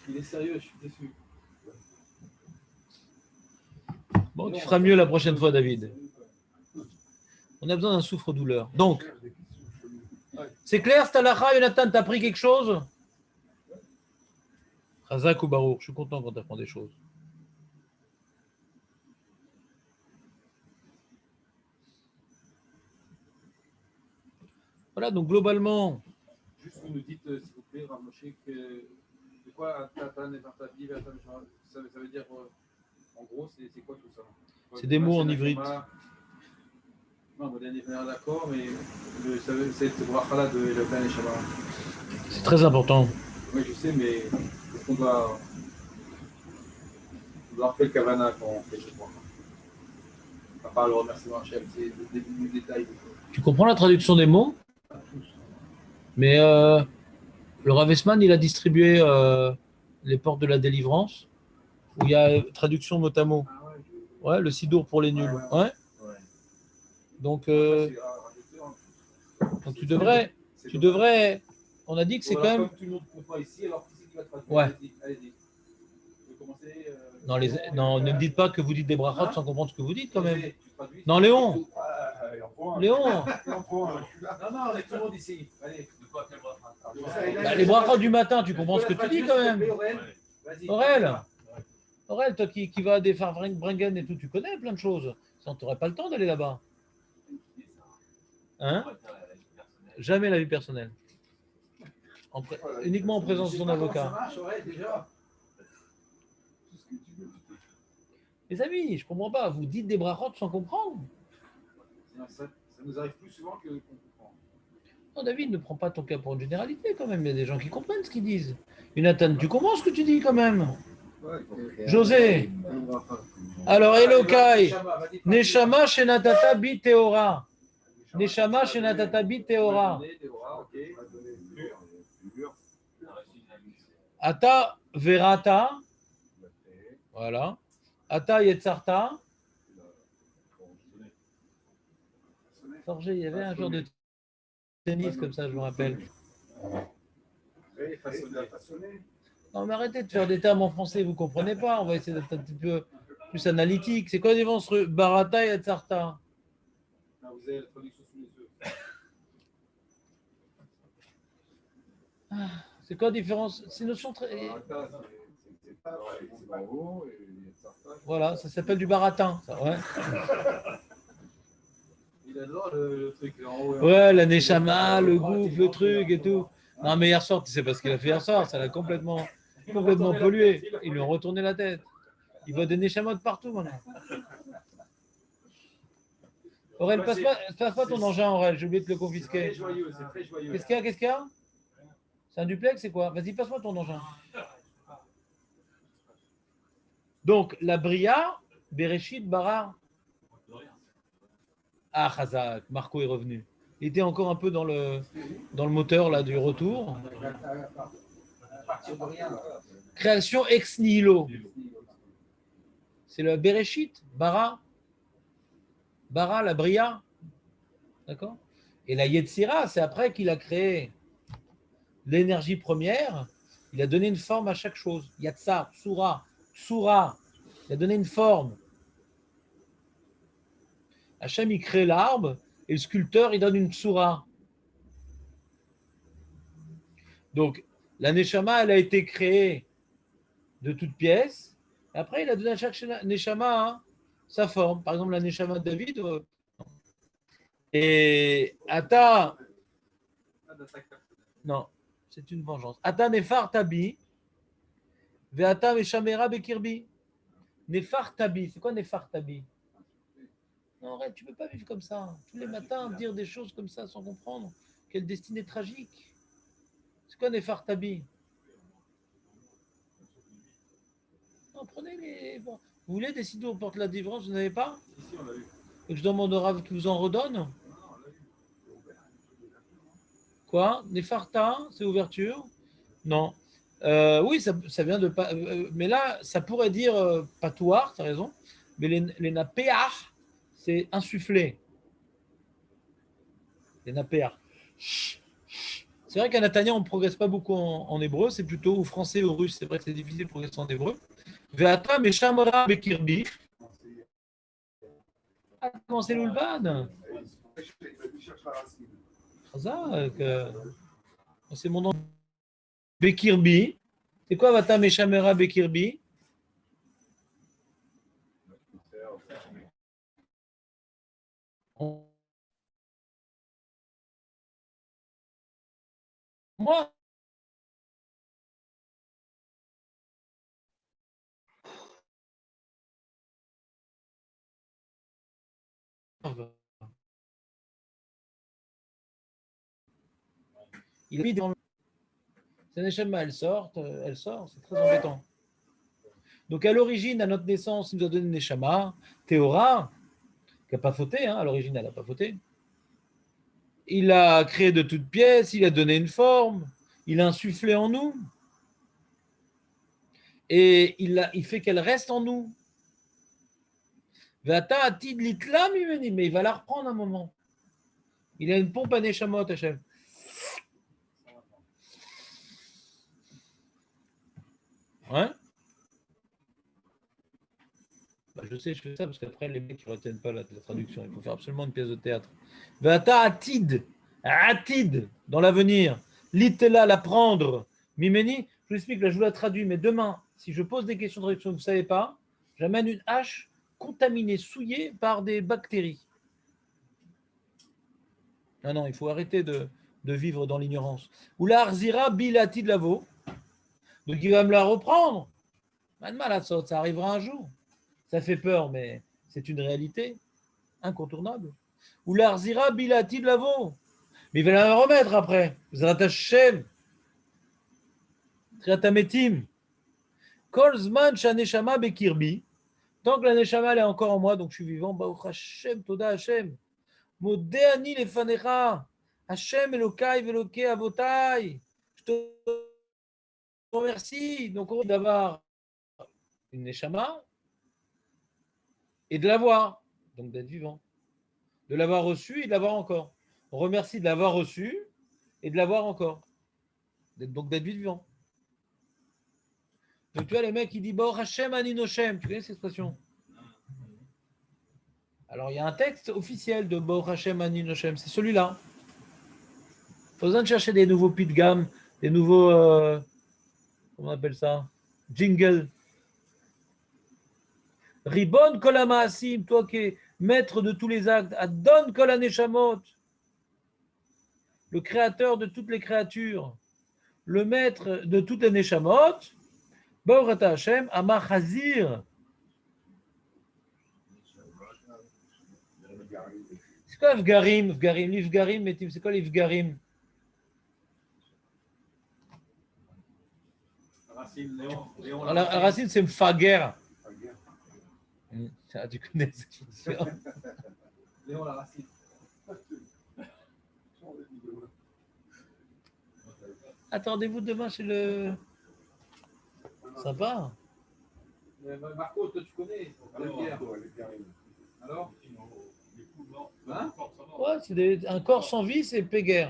Il est sérieux, je suis déçu. Bon, tu feras mieux la prochaine fois, David. On a besoin d'un souffre-douleur. Donc, c'est clair, Stalacha, Jonathan, t'as appris quelque chose? Chazak ou Baruch, je suis content quand tu apprends des choses. Voilà, donc globalement. Juste, vous nous dites, s'il vous plaît, Rav Moshe, de quoi Tatan et Vartabi, ça veut dire, en gros, c'est quoi tout ça? C'est des mots en ivrite. Non, on est d'accord, mais cette bracha-là de Elokai Neshama. C'est très important. Oui, je sais, mais est-ce qu'on doit faire le kavana quand on fait ce bracha? À part le remerciement Hachem, c'est le début du détail. Tu comprends la traduction des mots? Mais le Rav Esman, il a distribué les portes de la délivrance, où il y a traduction mot à mot. Ah ouais, Ouais, le Sidour pour les nuls. Ouais. Donc, donc tu devrais. On a dit que c'est quand même. Comme tout le monde ne comprend pas ici, alors qui c'est qui va traduire? Ouais. Allez-y. Je vais commencer. Non, ne me dites pas que vous dites des brachot sans comprendre ce que vous dites quand même. Tu traduis. Non, Léon. Léon. Non, non, avec tout le monde ici. Allez. Bah, les brachot du matin, tu comprends ce que tu dis quand même. Aurel, toi qui vas à des Farbringen et tout, tu connais plein de choses. Sans tu n'aurais pas le temps d'aller là-bas. Hein? Jamais la vie personnelle. Uniquement en présence de son avocat. Ça marche, Aurel, déjà. Les amis, je comprends pas. Vous dites des brachot sans comprendre. Ça nous arrive plus souvent qu'on comprend. Non, David, ne prends pas ton cas pour une généralité quand même. Il y a des gens qui comprennent ce qu'ils disent. Jonathan, tu comprends ce que tu dis quand même? José. Alors, Elokai. Neshama shenatata bi teora. Neshama shenatata bi teora. Ata verata. Voilà. Ata yetzarta. Forgé, il y avait un genre de tennis comme ça, je me rappelle. Non, mais arrêtez de faire des termes en français, vous ne comprenez pas. On va essayer d'être un petit peu plus analytique. C'est quoi la différence entre Barata et Atzarta? Vous avez la traduction sous les yeux. C'est quoi la différence? C'est une notion très. Voilà, ça s'appelle du baratin. Ça, ouais. Il adore le truc en haut. Ouais, la neshama, le gouffre, le truc et tout. Non, mais hier soir, tu sais pas ce qu'il a fait hier soir. Ça l'a complètement pollué. Ils lui ont retourné la tête. Il voit des neshamot partout maintenant. Aurel, passe pas ton engin, Aurel. J'ai oublié de le confisquer. C'est très joyeux. Qu'est-ce qu'il y a? C'est un duplex, c'est quoi? Vas-y, passe-moi ton engin. Donc, la Bria, Bereshit, Bara. Ah, Chazak, Marco est revenu. Il était encore un peu dans le moteur là, du retour. Création ex nihilo. C'est le Bereshit, Bara. Bara, la Bria. D'accord? Et la Yetzira, c'est après qu'il a créé l'énergie première. Il a donné une forme à chaque chose. Yatsar, Tsura. Il a donné une forme. Hachem, il crée l'arbre et le sculpteur, il donne une tsura. Donc, la neshama, elle a été créée de toutes pièces. Et après, il a donné à chaque neshama sa forme. Par exemple, la neshama de David. Et Ata. Non, c'est une vengeance. Ata nefar tabi. Veata meshamera bekirbi. Nefar tabi. C'est quoi nefar tabi? Non, arrête, tu ne peux pas vivre comme ça. Tous les matins, dire des choses comme ça sans comprendre. Quelle destinée tragique. C'est quoi Nefar Tabi? Non, prenez les. Bon. Vous voulez décider aux portes de la délivrance, vous n'avez pas? Ici, on l'a vu. Et que je demande au Rav qui vous en redonne? Quoi? Nefarta, c'est ouverture? Non. Oui, ça vient de. Mais là, ça pourrait dire patouar, tu as raison. Mais les napéach, c'est insufflé. Les napéach. C'est vrai qu'à Natania, on ne progresse pas beaucoup en hébreu, c'est plutôt au français, au russe, c'est vrai que c'est difficile de progresser en hébreu. Ve'ata meshamra bekirbi. Ah, comment c'est l'ulbad? C'est mon nom. Bekirbi. C'est quoi Vata meshamra bekirbi? Moi, il est dans le. Sa neshama, elle sort, c'est très embêtant. Donc à l'origine, à notre naissance, il nous a donné une neshama, Théora, qui n'a pas fauté, à l'origine, elle n'a pas fauté. Il a créé de toutes pièces, il a donné une forme, il a insufflé en nous. Et il fait qu'elle reste en nous. Mais il va la reprendre un moment. Il a une pompe à Neshamot, Hachem. Ouais. Je sais, je fais ça parce qu'après, les mecs ne retiennent pas la traduction. Il faut faire absolument une pièce de théâtre. Vata atid, dans l'avenir. Litela, la prendre. Mimeni, je vous explique, là, je vous la traduis, mais demain, si je pose des questions de traduction que vous ne savez pas, j'amène une hache contaminée, souillée par des bactéries. Non, il faut arrêter de vivre dans l'ignorance. Ou la arzira bilati de lavo. Donc il va me la reprendre. Ça arrivera un jour. Ça fait peur, mais c'est une réalité incontournable. Ou la arzira bilati de lavo. Mais il va la remettre après. Vous Hashem. Triatametim. Kolzman shaneshama bekirbi. Tant que la neshama elle est encore en moi, donc je suis vivant, Baruch Hashem, Toda Hashem. Modéani lefanecha. Hashem Elokai veloké avotai. Je te remercie. Donc, on va d'avoir une neshama et de l'avoir. Donc, d'être vivant. De l'avoir reçu et de l'avoir encore. On remercie de l'avoir reçu et de l'avoir encore. Donc, d'être vivant. Donc, tu vois, le mec, il dit Baruch Hashem Aninochem. Tu connais cette expression? Alors, il y a un texte officiel de Baruch Hashem Aninochem. C'est celui-là. Pas besoin de chercher des nouveaux pidgam, des nouveaux, comment on appelle ça, jingle. Ribon kol hamaasim, toi qui es maître de tous les actes, Adon kol haneshamot, le créateur de toutes les créatures, le maître de toutes les neshamot, Baruch ata Hashem, Amar Chazir. C'est quoi Vgarim? Vgarim, c'est quoi les Vgarim? La racine, c'est Mfager. Tu connais cette expression. Léon, la racine. Attendez-vous demain chez le. Sympa. Mais Marco, toi, tu connais. Alors hein? Ouais, c'est un corps sans vie, c'est Péguer.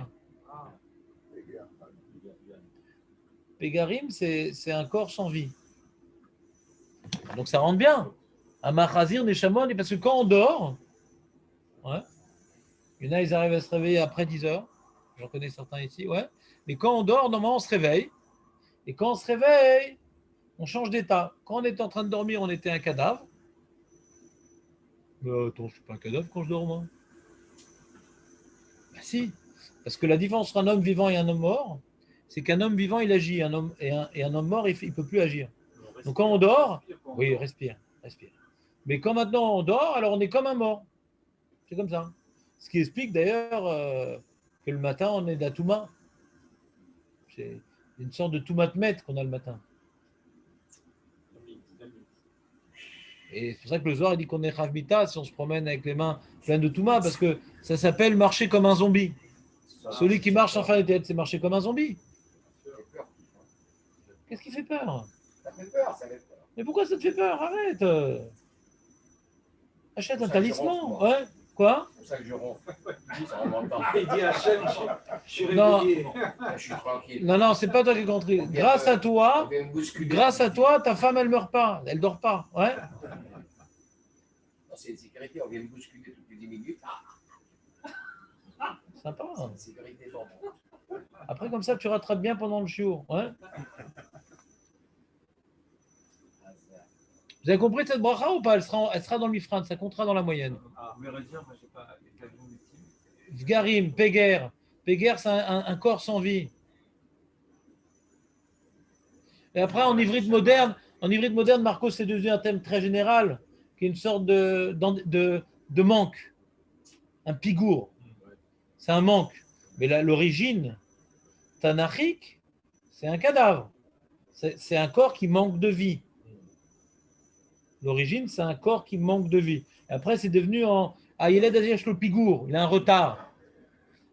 Pégarim, c'est un corps sans vie. Donc ça rentre bien. Amachazir, Neshamon, parce que quand on dort, ouais, il y en a, ils arrivent à se réveiller après 10 heures. J'en connais certains ici, ouais. Mais quand on dort, normalement, on se réveille. Et quand on se réveille, on change d'état. Quand on était en train de dormir, on était un cadavre. Mais attends, je ne suis pas un cadavre quand je dors, moi. Ben si. Parce que la différence entre un homme vivant et un homme mort, c'est qu'un homme vivant, il agit. Un homme, et un homme mort, il ne peut plus agir. Donc quand on dort, oui, respire. Mais quand maintenant on dort, alors on est comme un mort. C'est comme ça. Ce qui explique d'ailleurs que le matin, on est d'Atouma. C'est une sorte de Toumatmet qu'on a le matin. Et c'est pour ça que le soir, il dit qu'on est Chavmita si on se promène avec les mains pleines de Touma, parce que ça s'appelle marcher comme un zombie. Celui qui marche sans faire les têtes, c'est marcher comme un zombie. Qu'est-ce qui fait peur? Ça fait peur, ça fait peur. Mais pourquoi ça te fait peur? Arrête. Achète un talisman. Ouais. Quoi? C'est pour ça que je ronfle. Ça remonte pas. Il dit Hachem, je suis Non. réveillé. Je suis tranquille. Non, c'est pas toi qui es compris. Grâce à toi, ta femme, elle meurt pas. Elle dort pas. Ouais. C'est une sécurité, on vient me bousculer toutes les 10 minutes. Sympa. C'est une sécurité pour moi. Après, comme ça, tu rattrapes bien pendant le chiot. Ouais. Vous avez compris cette bracha ou pas? Elle sera dans le mifran, ça comptera dans la moyenne. Ah, mais redire, je sais pas, les avions ultimes. Vgarim, Péguer. Péguer, c'est un corps sans vie. Et après, en hybride moderne, Marco, c'est devenu un thème très général, qui est une sorte de manque. Un pigour. C'est un manque. Mais là, l'origine tanachique, c'est un cadavre. C'est un corps qui manque de vie. L'origine, c'est un corps qui manque de vie. Et après, c'est devenu Ah, il est le pigour, il a un retard.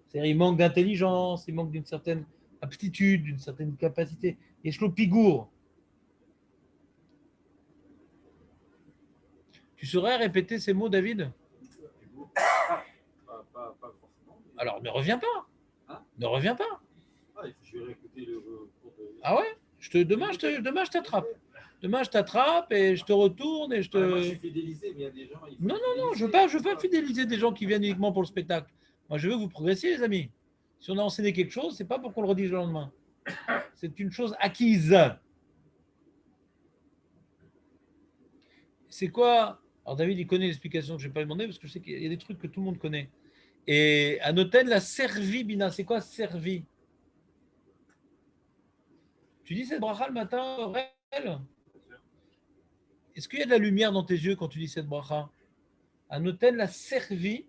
C'est-à-dire, il manque d'intelligence, il manque d'une certaine aptitude, d'une certaine capacité. Il est le pigour. Tu saurais répéter ces mots, David? Pas forcément. Alors, ne reviens pas. Hein? Ne reviens pas. Ah, je vais réécouter le cours de... Ah ouais? Demain, je t'attrape. Demain, je t'attrape et je te retourne et je te... Moi, je suis fidélisé, mais il y a des gens... Non, je veux pas fidéliser des gens qui viennent uniquement pour le spectacle. Moi, je veux que vous progressiez, les amis. Si on a enseigné quelque chose, c'est pas pour qu'on le redise le lendemain. C'est une chose acquise. C'est quoi? Alors, David, il connaît l'explication que je ne vais pas lui demander parce que je sais qu'il y a des trucs que tout le monde connaît. Et à Noten, la servi bina, c'est quoi servi? Tu dis cette bracha le matin, Aurel? Est-ce qu'il y a de la lumière dans tes yeux quand tu dis cette bracha? À Noten, la servi,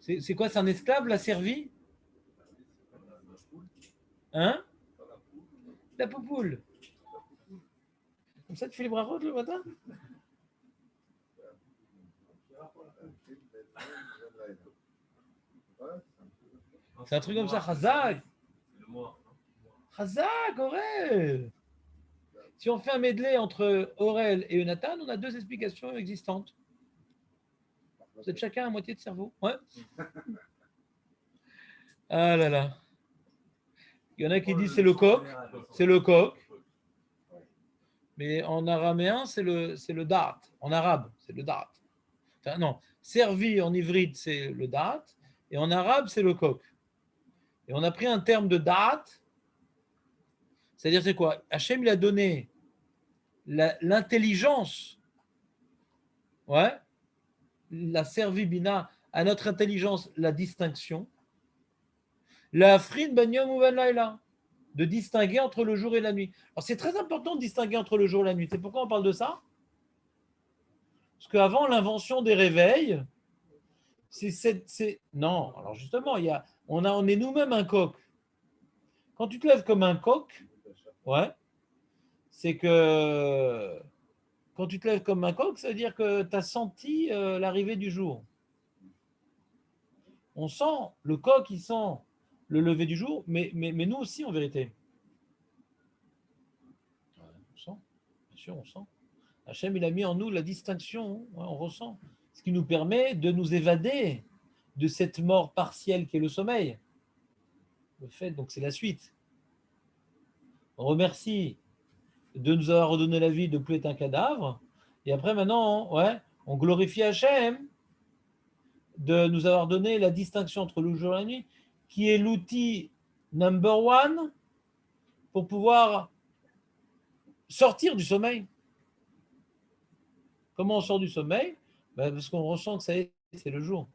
c'est quoi? C'est un esclave, la servi? Hein? La poupoule. Comme ça, tu fais les brachot le matin? C'est un truc comme ça, Chazak. Chazak, Aurel. Si on fait un medley entre Aurel et Jonathan, on a deux explications existantes. Vous êtes chacun à moitié de cerveau. Ouais. Ah là là. Il y en a qui disent c'est le coq. C'est le coq. Mais en araméen, c'est le dart. En arabe, c'est le dart. Enfin, non, servi en ivrite, c'est le dart. Et en arabe, c'est le coq. Et on a pris un terme de dart. C'est-à-dire, c'est quoi? Hachem, il a donné l'intelligence. Ouais. La servi bina, à notre intelligence, la distinction. La frin ben yom uben laila, de distinguer entre le jour et la nuit. Alors, c'est très important de distinguer entre le jour et la nuit. C'est pourquoi on parle de ça? Parce qu'avant l'invention des réveils, non, alors justement, on est nous-mêmes un coq. Quand tu te lèves comme un coq, ouais, c'est que quand tu te lèves comme un coq, ça veut dire que tu as senti l'arrivée du jour. On sent, le coq, il sent le lever du jour, mais nous aussi, en vérité. On sent, bien sûr, on sent. Hachem, il a mis en nous la distinction, ouais, on ressent. Ce qui nous permet de nous évader de cette mort partielle qui est le sommeil. Le fait, donc c'est la suite. On remercie de nous avoir redonné la vie de plus être un cadavre. Et après, maintenant, ouais, on glorifie Hachem de nous avoir donné la distinction entre le jour et la nuit, qui est l'outil number one pour pouvoir sortir du sommeil. Comment on sort du sommeil? Parce qu'on ressent que ça y est, c'est le jour.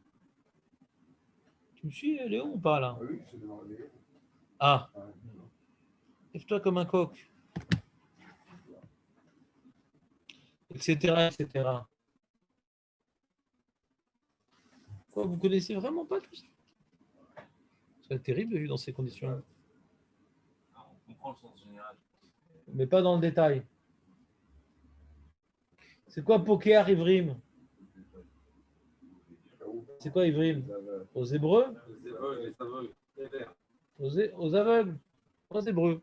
Tu me suis, Léon, ou pas là? Oui, c'est devant Léon. Ah, lève-toi comme un coq. Etc., etc. Quoi, vous connaissez vraiment pas tout ça? C'est terrible de vivre dans ces conditions. On comprend le sens général. Mais pas dans le détail. C'est quoi Pokéar Ivrim? C'est quoi Ivrim? Aux Hébreux? Aux aveugles. Aux Hébreux.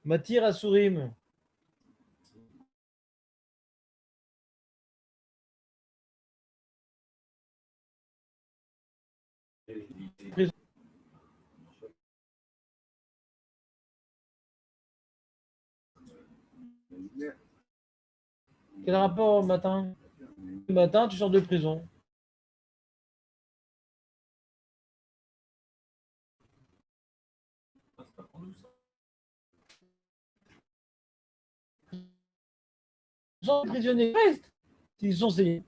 Matir Asurim. Quel rapport au matin? Le matin, tu sors de prison. Ils sont prisonniers. Ils sont saignés.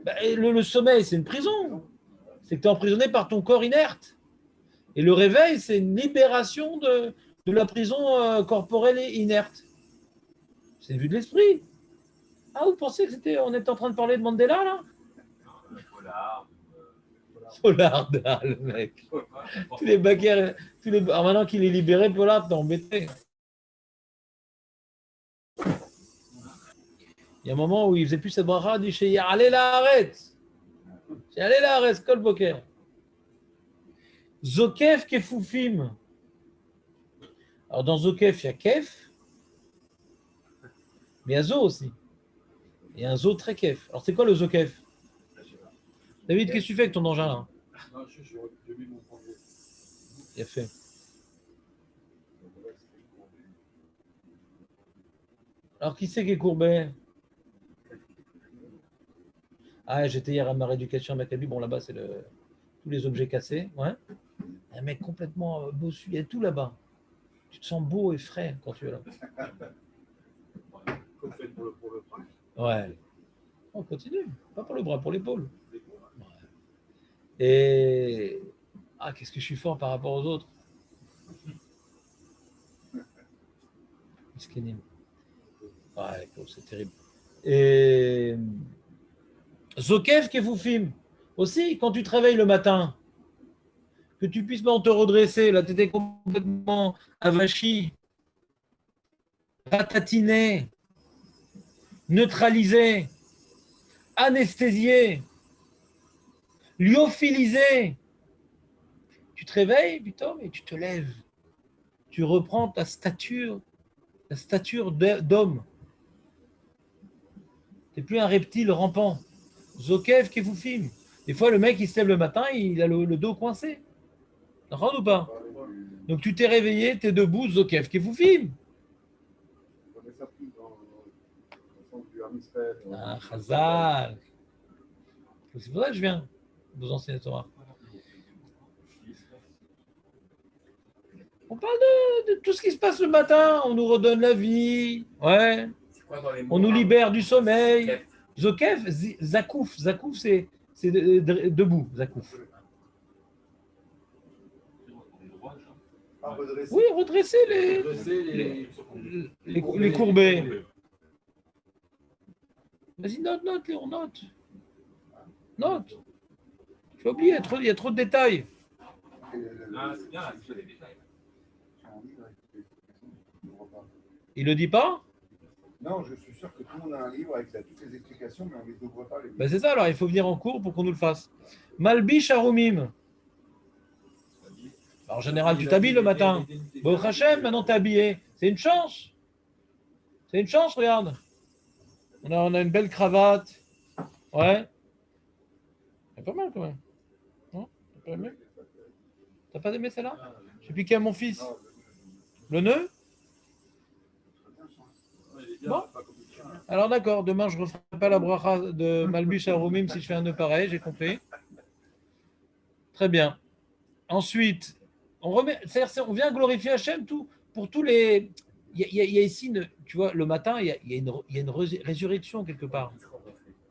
Le sommeil, c'est une prison. C'est que tu es emprisonné par ton corps inerte. Et le réveil, c'est une libération de la prison corporelle et inerte. C'est une vue de l'esprit. Ah, vous pensez que on était en train de parler de Mandela, là? Pollard, le mec. Tous les bagarres. Alors maintenant qu'il est libéré, Pollard, t'es embêté. Il y a un moment où il faisait plus cette bracha, il dit chez allez la arrête. Allez la arrête, kol boker. Zokef kefoufim. Alors dans Zokef, il y a kef, mais il y a zo aussi. Il y a un zo très kef. Alors c'est quoi le Zokef? David, qu'est-ce que tu fais avec ton engin là? Non, je mets mon projet. Il a fait. Alors qui c'est qui est courbé? Ah, j'étais hier à ma rééducation à Maccabi. Bon, là-bas, c'est tous les objets cassés. Ouais. Un mec complètement bossu. Il y a tout là-bas. Tu te sens beau et frais quand tu es là. Comme fait pour le bras. Ouais. On continue. Pas pour le bras, pour l'épaule. Ouais. Et. Ah, qu'est-ce que je suis fort par rapport aux autres. Miskinim. Ouais, c'est terrible. Et. Zokef Kefoufim. Aussi, quand tu te réveilles le matin, que tu puisses te redresser, là, tu étais complètement avachi, ratatiné, neutralisé, anesthésié, lyophilisé. Tu te réveilles, putain, et tu te lèves. Tu reprends ta stature d'homme. Tu n'es plus un reptile rampant. Zokef Kefoufim. Des fois, le mec, il se lève le matin, il a le dos coincé. D'accord ou pas? Donc, tu t'es réveillé, tu es debout, Zokef Kefoufim. Ah, Chazal. C'est pour ça que je viens vous enseigner la Torah. On parle de tout ce qui se passe le matin. On nous redonne la vie. Ouais. On nous libère du sommeil. Zokef, Zakouf. Zakouf, c'est debout. Zakouf. Oui, redresser les courbés. Vas-y, note, Léon, note. Note. Tu as oublié, il y a trop de détails. C'est bien, c'est les détails. Il le dit pas? Non, je suis sûr que tout le monde a un livre avec toutes les explications, mais on ne les ouvre pas. Les ben c'est ça, alors il faut venir en cours pour qu'on nous le fasse. Malbish Arumim. En général, tu t'habilles le matin. Bon, Hachem, maintenant t'es habillé. C'est une chance. C'est une chance, regarde. On a une belle cravate. Ouais. C'est pas mal quand même. Non? T'as pas aimé? T'as pas aimé celle-là? J'ai piqué à mon fils. Le nœud? Bon. Alors d'accord, demain je ne referai pas la bracha de Malbish Arumim si je fais un nœud pareil, j'ai compris. Très bien. Ensuite, on vient glorifier Hachem pour tous les. Il y a ici, tu vois, le matin, il y a une résurrection quelque part.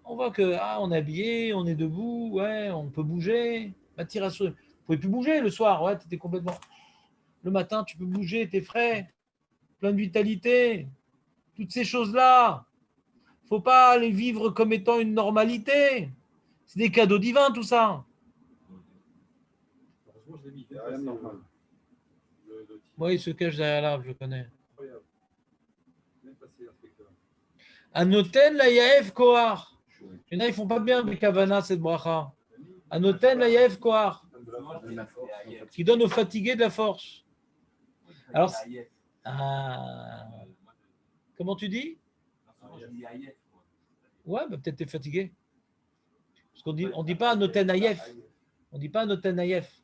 On voit que on est habillé, on est debout, ouais, on peut bouger. Vous ne pouvez plus bouger le soir, ouais, tu étais complètement. Le matin, tu peux bouger, tu es frais, plein de vitalité. Toutes ces choses-là, il ne faut pas les vivre comme étant une normalité. C'est des cadeaux divins, tout ça. Oui, il se cache derrière l'arbre, je connais. Anoten la yaef kohar. Il y en a, ils ne font pas bien avec Havana, cette bracha. Anoten la yaef kohar. Qui donne aux fatigués de la force. Alors, comment tu dis? Ouais, bah, peut-être tu es fatigué. Parce qu'on dit, on dit pas Anoten ayef. On dit pas Anoten ayef.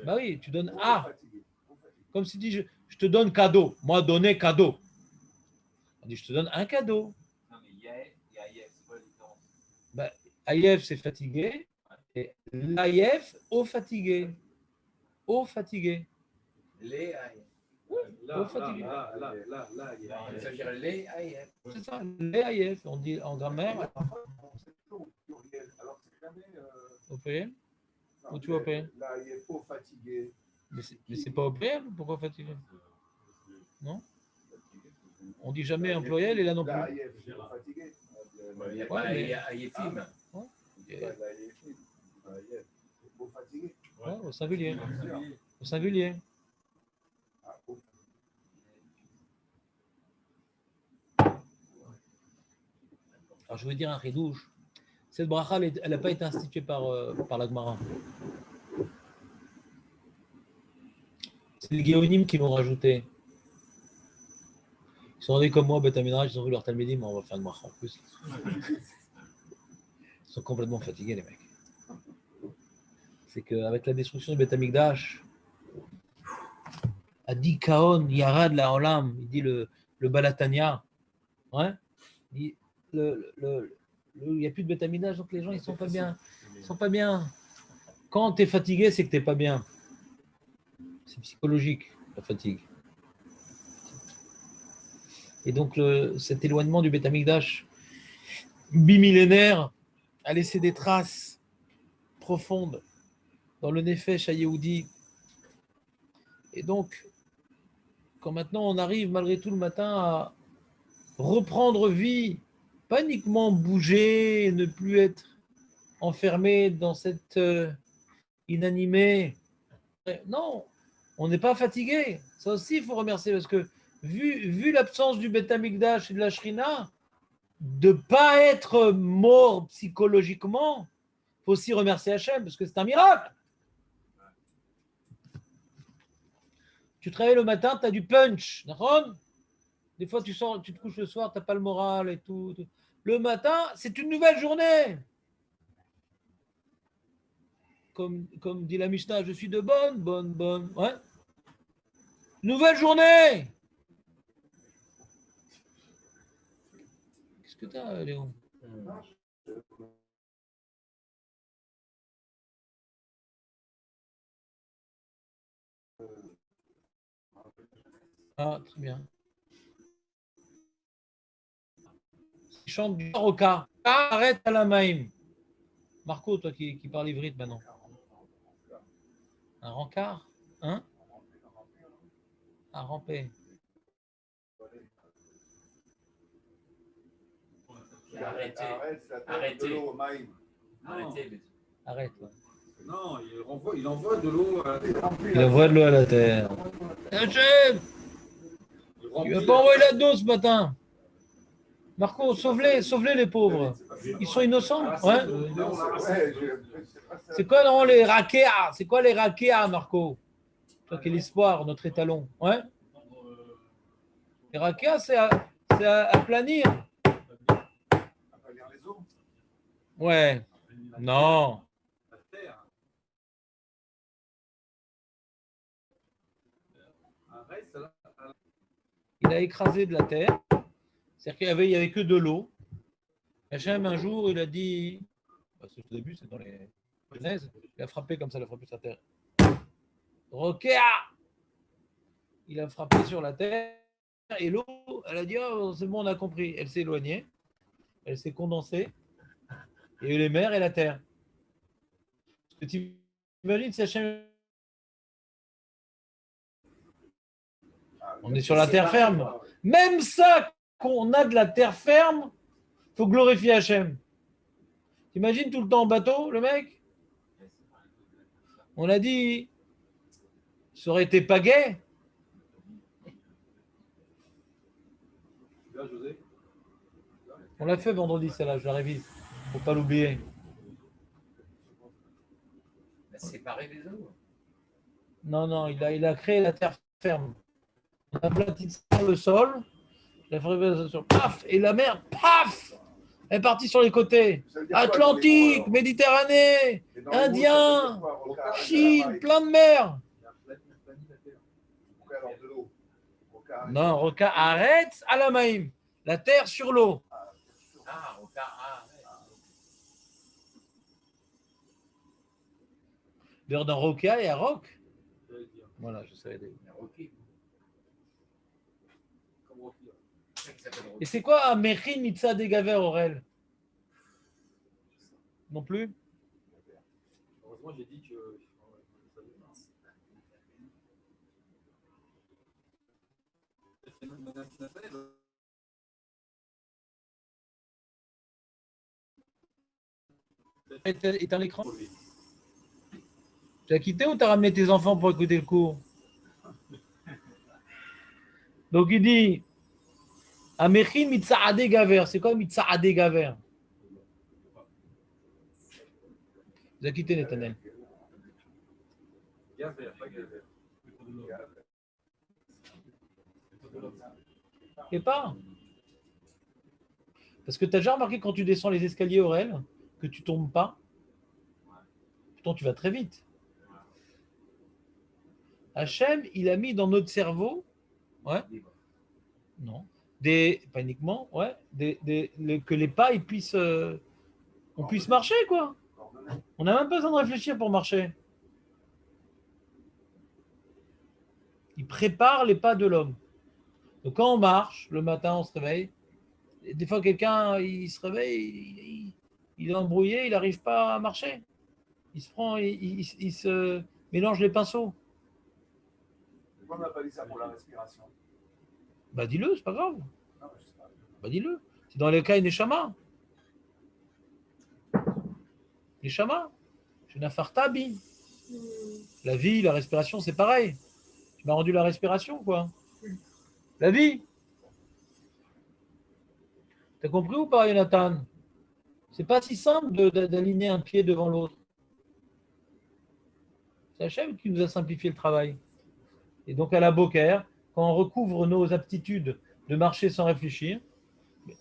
Bah oui, tu donnes comme si tu dis je te donne cadeau. Moi, donner cadeau. On dit je te donne un cadeau. Non, mais Yaef et Ayef, c'est quoi la différence? Bah, Ayef, c'est fatigué. Et l'Ayef, au fatigué. Au fatigué. Les Ayef. Oui, au fatigué. Ça veut dire les Ayef. C'est ça, les Ayef. On dit en grammaire. Au pluriel? Où tu vois au pluriel? Là, il est faux fatigué. Mais c'est pas au pluriel? Pourquoi fatigué? Non? On dit jamais en pluriel et là non plus. Là, il est fatigué. Il n'y a Ouais, pas mais- Ayefim. Ouais, au singulier. Au singulier. Alors je veux dire un ridouche. Cette bracha, elle n'a pas été instituée par la Gemara. C'est les Géonim qui l'ont rajouté. Ils sont arrivés comme moi, Beth Amidrash, ils ont vu leur Talmudim, mais on va faire une bracha en plus. Ils sont complètement fatigués, les mecs. C'est qu'avec la destruction de Beth Amikdash, a dit Kaon, Yarad la Olam, il dit le Balatania, ouais, il n'y a plus de Beth Amikdash, donc les gens ils sont pas bien. Ils sont pas bien. Quand tu es fatigué, c'est que tu n'es pas bien. C'est psychologique, la fatigue. Et donc cet éloignement du Beth Amikdash bimillénaire a laissé des traces profondes dans le Nefesh à Yehudi. Et donc, quand maintenant on arrive malgré tout le matin à reprendre vie, pas uniquement bouger, ne plus être enfermé dans cette inanimé. Non, on n'est pas fatigué. Ça aussi, il faut remercier parce que vu l'absence du Beth Amikdash et de la Shrina, de ne pas être mort psychologiquement, il faut aussi remercier Hachem parce que c'est un miracle. Tu travailles le matin, tu as du punch. Des fois, tu te couches le soir, tu n'as pas le moral et tout. Le matin, c'est une nouvelle journée. Comme dit la Mishnah, je suis de bonne. Ouais. Nouvelle journée. Qu'est-ce que tu as, Léon? Ah, très bien. Il chante du Roca. Arrête à la maïm. Marco, toi qui parles ivrite maintenant. Un rencard? Hein? Un rampé. Arrêtez. Arrêtez. Arrête. Ouais. Non, il envoie de l'eau à la terre. Il envoie de l'eau à la terre. Hachem! Il ne va pas envoyer la dose ce matin. Marco, sauve-les les pauvres. Ils sont innocents. Ouais. C'est quoi non, les rakéas? C'est quoi les rakéas, Marco? Toi qui es l'espoir, notre étalon. Ouais. Les rakéas, c'est à planir. Ouais. Non. Il a écrasé de la terre. C'est-à-dire qu'il n'y avait que de l'eau. Hachem, un jour, il a dit, c'est au début, c'est dans les Genèse, il a frappé comme ça, il a frappé sur la terre. Rokéa! Il a frappé sur la terre et l'eau, elle a dit, oh, c'est bon, on a compris. Elle s'est éloignée, elle s'est condensée. Il y a eu les mers et la terre. Tu imagines si Hachem... On est sur la terre ferme. Même ça, qu'on a de la terre ferme, il faut glorifier Hachem. T'imagines tout le temps en bateau, le mec? On a dit, ça aurait été pagaie. On l'a fait vendredi, celle-là, je la révise. Faut pas l'oublier. Séparer les eaux. Non, il a créé la terre ferme. On a aplati le sol, la fréquentation, paf, et la mer, paf, elle est partie sur les côtés. Atlantique, Méditerranée, Indien, Chine, plein de mer. Non, Roca, arrête à la maïm. La terre sur l'eau. Ah, Roca, D'ailleurs, dans Roca, il y a Roc. Voilà, je savais. Et c'est quoi un Mechin Mitzah Degaver Aurel? Non plus? Heureusement, j'ai dit que. Éteins l'écran. Tu as quitté ou tu as ramené tes enfants pour écouter le cours? Donc il dit Amechin mitzaade gaver. C'est quoi mitzaade gaver? Vous avez quitté Netanel. Gaver, pas gaver. Et pas. Parce que tu as déjà remarqué quand tu descends les escaliers Aurel, que tu tombes pas. Pourtant, tu vas très vite. Hachem, il a mis dans notre cerveau, ouais, non, pas uniquement, ouais, que les pas, ils puissent, on puisse marcher, quoi. On n'a même pas besoin de réfléchir pour marcher. Il prépare les pas de l'homme. Donc quand on marche, le matin, on se réveille. Et des fois, quelqu'un, il se réveille, il est embrouillé, il n'arrive pas à marcher. Il se prend, il se mélange les pinceaux. Pourquoi on n'a pas dit ça pour la respiration? Bah dis-le, c'est pas grave. Non, je sais pas. Bah dis-le. C'est dans les cas Neshama. Neshama. Shenafartabi. La vie, la respiration, c'est pareil. Tu m'as rendu la respiration, quoi. La vie. T'as compris ou pas, Jonathan? C'est pas si simple d'aligner un pied devant l'autre. C'est Hachem qui nous a simplifié le travail. Et donc à la Boker, quand on recouvre nos aptitudes de marcher sans réfléchir,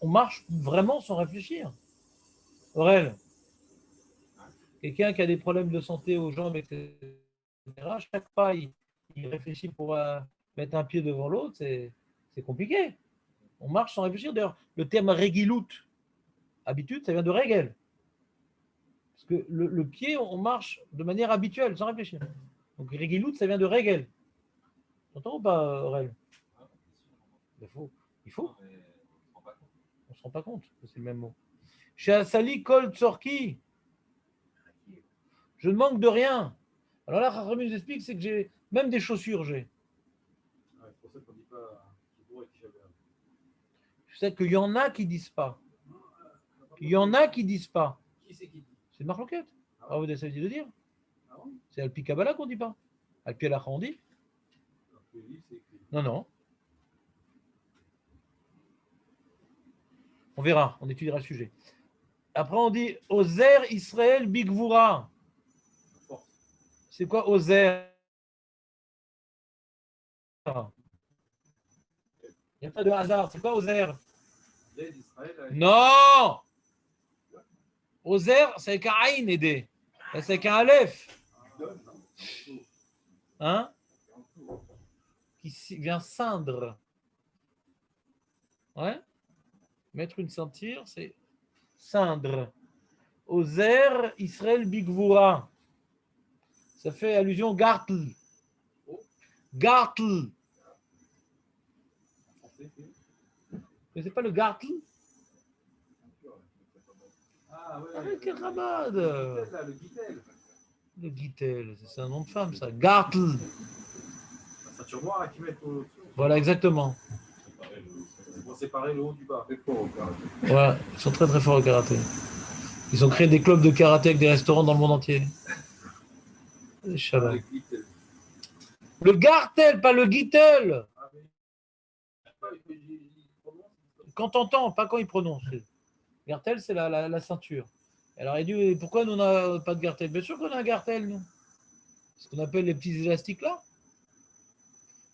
on marche vraiment sans réfléchir. Aurel, quelqu'un qui a des problèmes de santé aux jambes, etc., chaque pas, il réfléchit pour mettre un pied devant l'autre, c'est compliqué. On marche sans réfléchir. D'ailleurs, le terme régilout, habitude, ça vient de régel. Parce que le pied, on marche de manière habituelle, sans réfléchir. Donc régilout, ça vient de régel. T'entends ou pas, Aurel? Il faut. On ne se rend pas compte que c'est le même mot. Chez Asali Kol Tzorki, je ne manque de rien. Alors là, Rachami nous explique, c'est que j'ai même des chaussures, j'ai. Ouais, c'est pour ça qu'on ne dit pas Kippour et Tisha B'Av. Je sais qu'il y en a qui ne disent pas. Il y en a qui ne disent pas. Qui c'est qui dit? C'est Marloquette. Ah, vous avez dit de dire. Ah bon? C'est Alpi Kabbalah qu'on ne dit pas. Alpi Alacha, on dit. Dans tous les livres, c'est écrit. Non, non. On verra, on étudiera le sujet. Après, on dit Ozer Israël Bigvura. C'est quoi Ozer? Il n'y a pas de hasard. C'est quoi Ozer? L'aide d'Israël a- Non! Ozer, c'est avec un Aïn aidé. C'est avec un Aleph. Hein? Qui vient ceindre. Ouais? Mettre une ceinture, c'est ceindre. Ozer Israël Bigvura. Ça fait allusion Gartl. Gartl. Mais c'est pas le Gartl? Ah ouais. Avec le Ramad. Le Guitel. Le Guitel, c'est un nom de femme, ça. Gartl. La ceinture noire qui met au. Voilà, exactement. C'est pour séparer le haut du bas. C'est fort au karaté. Voilà, ils sont très très forts au karaté. Ils ont créé des clubs de karaté avec des restaurants dans le monde entier. Shabbat. Le Guitel. Le Gartel, pas le Guitel. Ah, mais- Quand t'entends, pas quand il prononce. Gartel, c'est la ceinture. Alors il dit, pourquoi nous on n'a pas de Gartel? Bien sûr qu'on a un Gartel, nous. Ce qu'on appelle les petits élastiques là.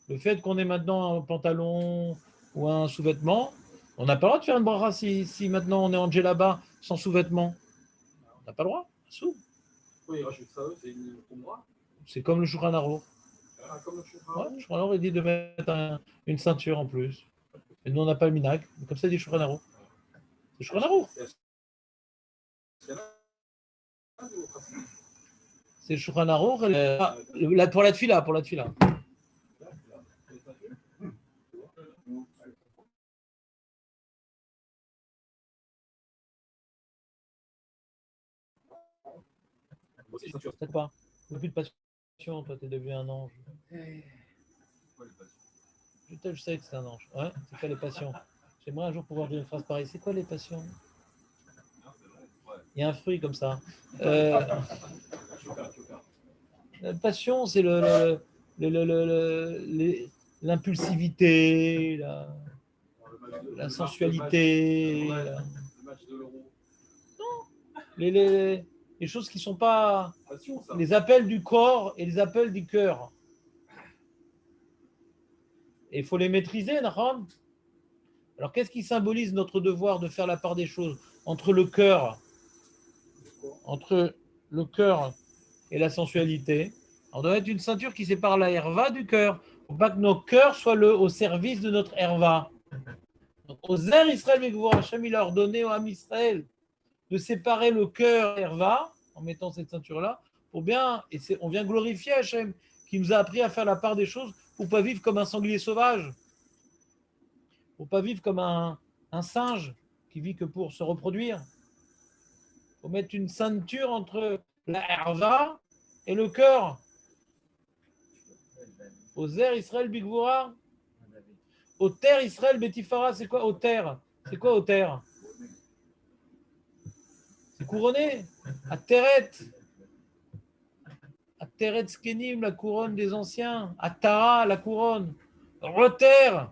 Le fait qu'on ait maintenant un pantalon ou un sous-vêtement, on n'a pas le droit de faire une bracha si maintenant on est en djellaba sans sous-vêtement. On n'a pas le droit. Sous. Oui, ils rajoutent ça, c'est une Umrah. C'est comme le Shulchan Aruch. Ah, comme le Shulchan. Ouais, le Shulchan Aruch, il dit de mettre une ceinture en plus. Et nous, on n'a pas le minag. Comme ça, il dit le Shulchan Aruch. C'est le Shulchan Aruch. C'est le Shulchan Aruch. Pour la tefila, pour la tefila. Peut-être pas. Il n'y a plus de passion, toi, t'es devenu un ange. Je savais que c'était un ange. Ouais, c'est quoi les passions? J'aimerais un jour pouvoir dire une phrase pareille. C'est quoi les passions? Il y a un fruit comme ça. La passion, c'est l'impulsivité. la sensualité, Le match de l'euro. les choses qui ne sont pas Passion, ça. les appels du corps et les appels du cœur. Et il faut les maîtriser, Nahon. Alors, qu'est-ce qui symbolise notre devoir de faire la part des choses entre le cœur et la sensualité? On doit être une ceinture qui sépare la herva du cœur. Il ne faut pas que nos cœurs soient au service de notre herva. Donc, Ozer Israël Megvur Hashem, il a ordonné au Ham Israël de séparer le cœur et herva en mettant cette ceinture-là pour bien, et on vient glorifier Hashem qui nous a appris à faire la part des choses pour ne pas vivre comme un sanglier sauvage, pour ne pas vivre comme un singe qui vit que pour se reproduire. Il faut mettre une ceinture entre la herva et le cœur. Ozer Israël Bigvura. Oter Israël Betifara, c'est quoi Oter? C'est quoi Oter? C'est couronné. Ateret. Ateret Skenim, la couronne des anciens. Atara, la couronne. Roter.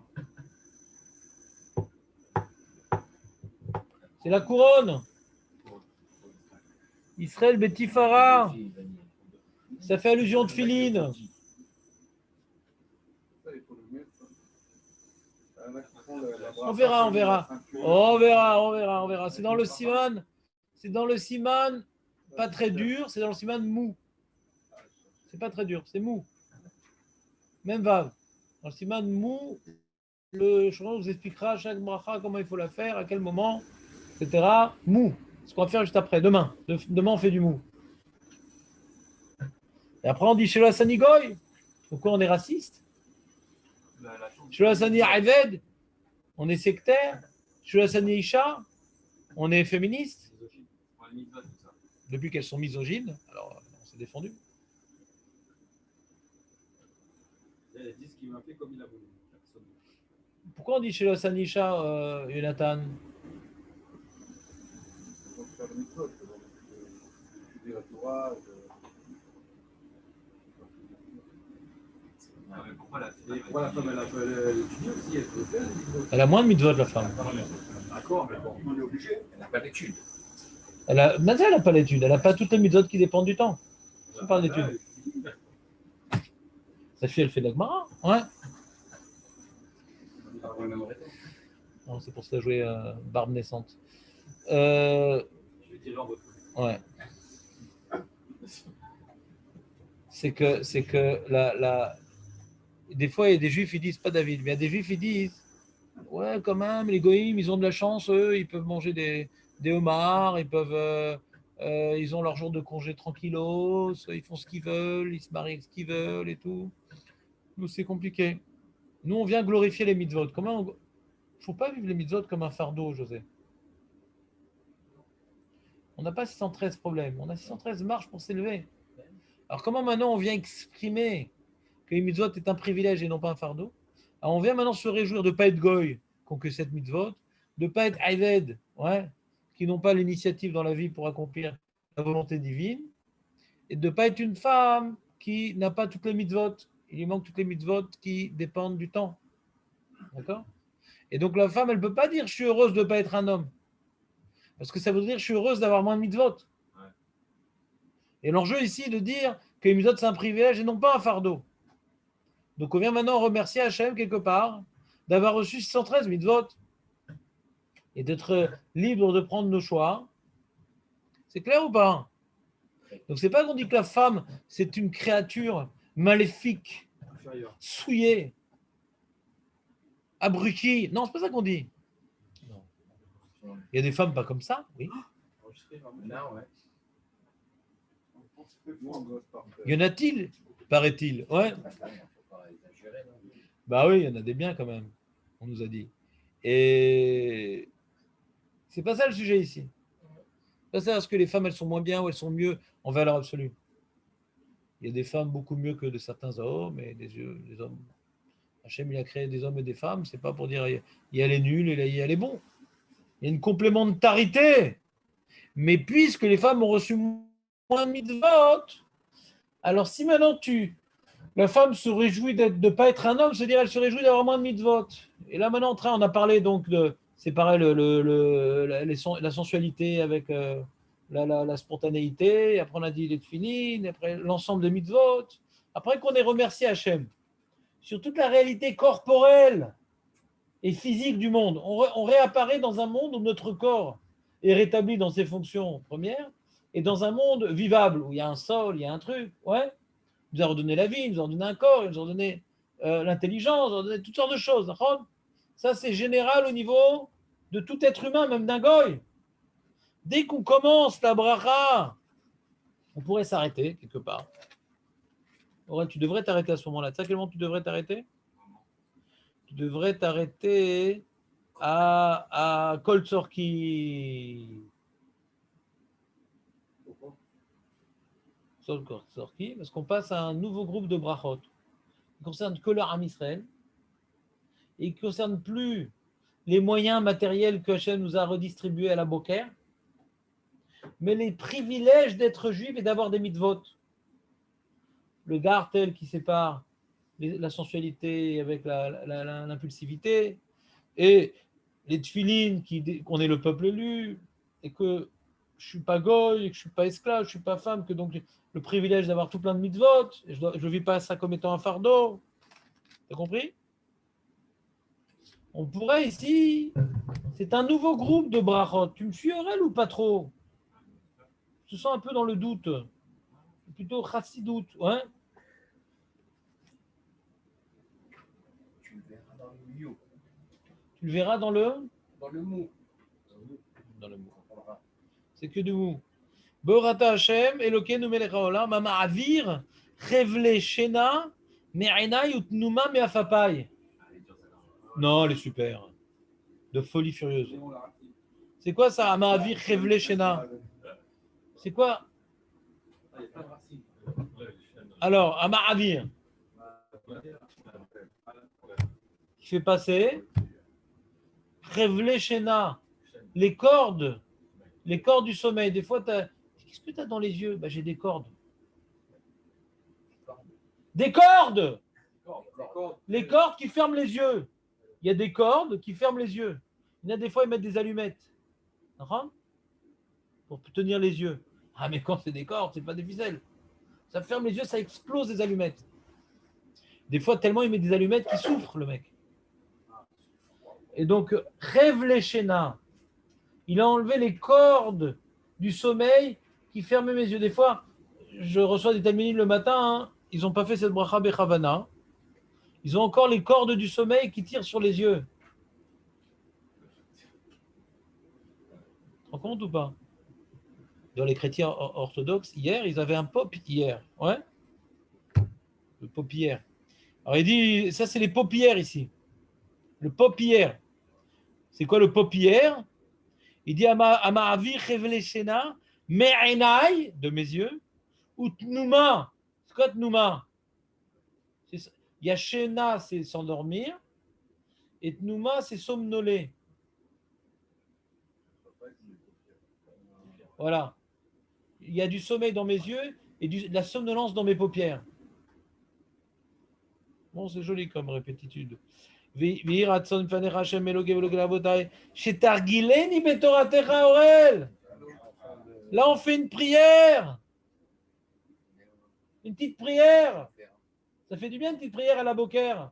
C'est la couronne. Israël Betifara. Ça fait allusion de Philine. On verra. C'est dans le siman, pas très dur, c'est dans le siman mou. C'est pas très dur, c'est mou. Même vav. Dans le siman mou, le Shouron vous expliquera à chaque bracha comment il faut la faire, à quel moment, etc. Mou. Ce qu'on va faire juste après, demain. Demain, on fait du mou. Et après, on dit Shelo Asani Goy. Pourquoi on est raciste? Shelo Asani Ayved. On est sectaire. Shelo Asani Isha. On est féministe. Depuis qu'elles sont misogynes, alors on s'est défendu. Pourquoi on dit Shelo Asani Isha, Jonathan? Pourquoi la femme, elle étudie aussi, elle peut faire. Elle a moins de mitzvot, la femme. D'accord, mais bon, On est obligé. Elle n'a pas d'études. Maintenant, elle n'a pas l'étude. Elle n'a pas toutes les mitzvot qui dépendent du temps. On parle d'études. Sa fille, elle fait de la Gemara. Ouais. Non, c'est pour ça jouer barbe naissante. Ouais. C'est que des fois, il y a des juifs, ils disent pas David, mais il y a des juifs, ils disent ouais, quand même, les goïms, ils ont de la chance, eux, ils peuvent manger des homards, ils ont leur jour de congé tranquillos, ils font ce qu'ils veulent, ils se marient avec ce qu'ils veulent et tout. Nous, c'est compliqué. Nous, on vient glorifier les mitzvot. Il ne faut pas vivre les mitzvot comme un fardeau, José. On n'a pas 613 problèmes. On a 613 marches pour s'élever. Alors, comment maintenant on vient exprimer que les mitzvot est un privilège et non pas un fardeau? Alors, on vient maintenant se réjouir de ne pas être goy, qu'on que cette mitzvot, de ne pas être ayved, qui n'ont pas l'initiative dans la vie pour accomplir la volonté divine, et de ne pas être une femme qui n'a pas toutes les mitzvot. Il lui manque toutes les mitzvot qui dépendent du temps. D'accord? Et donc la femme, elle ne peut pas dire « je suis heureuse de ne pas être un homme ». Parce que ça veut dire « je suis heureuse d'avoir moins de mitzvot ». Et l'enjeu ici est de dire que les mitzvot, c'est un privilège et non pas un fardeau. Donc on vient maintenant remercier Hachem quelque part d'avoir reçu 613 mitzvot et d'être libre de prendre nos choix. C'est clair ou pas? Donc c'est pas qu'on dit que la femme, c'est une créature maléfique, souillée, abrutie. Non, c'est pas ça qu'on dit. Non. Il y a des femmes pas comme ça, oui. Y en a-t-il, paraît-il? Ouais. Bah oui, il y en a des biens quand même, on nous a dit. Et c'est pas ça le sujet ici. C'est pas ça parce que les femmes, elles sont moins bien ou elles sont mieux en valeur absolue. Il y a des femmes beaucoup mieux que de certains hommes et des hommes. Hachem, il a créé des hommes et des femmes, c'est pas pour dire il y a les nuls et il y a les bons. Il y a une complémentarité. Mais puisque les femmes ont reçu moins de mitzvot, alors si maintenant tu La femme se réjouit de ne pas être un homme, c'est-à-dire elle se réjouit d'avoir moins de mitzvot. Et là maintenant, on a parlé donc de séparer la sensualité avec la spontanéité. Après on a dit les tefilin, après l'ensemble des mitzvot. Après qu'on ait remercié Hachem sur toute la réalité corporelle et physique du monde, on réapparaît dans un monde où notre corps est rétabli dans ses fonctions premières et dans un monde vivable où il y a un sol, il y a un truc, ouais. Il nous a redonné la vie, il nous a redonné un corps, il nous a redonné l'intelligence, il nous a redonné toutes sortes de choses. Ça, c'est général au niveau de tout être humain, même d'un goy. Dès qu'on commence la bracha, on pourrait s'arrêter quelque part. Aurel, tu devrais t'arrêter à ce moment-là. Tu sais à quel moment tu devrais t'arrêter? Tu devrais t'arrêter à Kol Tzorki. Sorki, parce qu'on passe à un nouveau groupe de brachot qui ne concerne que leur Am Israël et qui ne concerne plus les moyens matériels que Hachem nous a redistribués à la Boker, mais les privilèges d'être juif et d'avoir des mitzvot. Le gartel qui sépare la sensualité avec l'impulsivité, et les tefilines qu'on est le peuple élu, et que je ne suis pas goy, et que je ne suis pas esclave, je ne suis pas femme, que donc le privilège d'avoir tout plein de mitzvot, et je ne vis pas ça comme étant un fardeau. Tu as compris? On pourrait ici, c'est un nouveau groupe de brachot. Tu me suis Aurel ou pas trop? Je te sens un peu dans le doute, plutôt chassidoute, ouais. Tu le verras dans le mou. Tu le verras dans le mou. Dans le mou. C'est que du mou. Borata Hashem, Elokeinu melech haolam, ma'avir, chevle shena, me'enai utnuma me'afapai. Non, elle est super. De folie furieuse. C'est quoi ça, ma'avir, chevle shena? C'est quoi? Alors, à ma'avir, qui fait passer chevle shena, les cordes du sommeil. Des fois, qu'est-ce que tu as dans les yeux? J'ai des cordes. Des cordes! Les cordes qui ferment les yeux. Il y a des cordes qui ferment les yeux. Il y en a des fois, ils mettent des allumettes. Pour tenir les yeux. Ah, mais quand c'est des cordes, c'est pas des ficelles. Ça ferme les yeux, ça explose des allumettes. Des fois, tellement il met des allumettes qu'il souffre, le mec. Et donc, rêve les chénas. Il a enlevé les cordes du sommeil qui fermaient mes yeux. Des fois, je reçois des talmidim le matin, ils n'ont pas fait cette bracha bechavana. Ils ont encore les cordes du sommeil qui tirent sur les yeux. Tu te rends compte ou pas? Dans les chrétiens orthodoxes, hier, ils avaient un pop hier. Ouais? Le paupière. Alors il dit, ça c'est les paupières ici. Le paupière. C'est quoi le paupière? Il dit Ama'avi chevle shena, me'enai, de mes yeux, ou tnuma. C'est quoi tnuma? Il y a shena, c'est s'endormir, et tnuma, c'est somnoler. Voilà. Il y a du sommeil dans mes yeux et de la somnolence dans mes paupières. Bon, c'est joli comme répétitude. Là, on fait une prière. Une petite prière. Ça fait du bien, une petite prière à la Boker.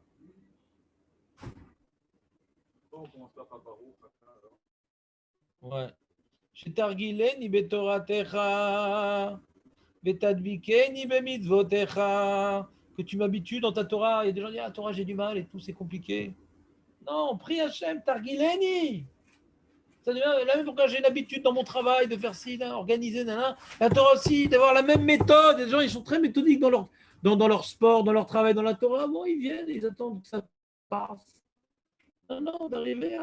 Ouais. Shetargileni betoratecha, betadvikeni bemitzvotecha. Que tu m'habitues dans ta Torah. Il y a des gens qui disent, ah, Torah, j'ai du mal et tout, c'est compliqué. Non, prie Hachem, Targileni. Ça devient la même pourquoi j'ai l'habitude dans mon travail de faire ci, organiser, la Torah aussi, d'avoir la même méthode. Les gens, ils sont très méthodiques dans leur sport, dans leur travail, dans la Torah. Bon, ils viennent, ils attendent que ça passe. Non, d'arriver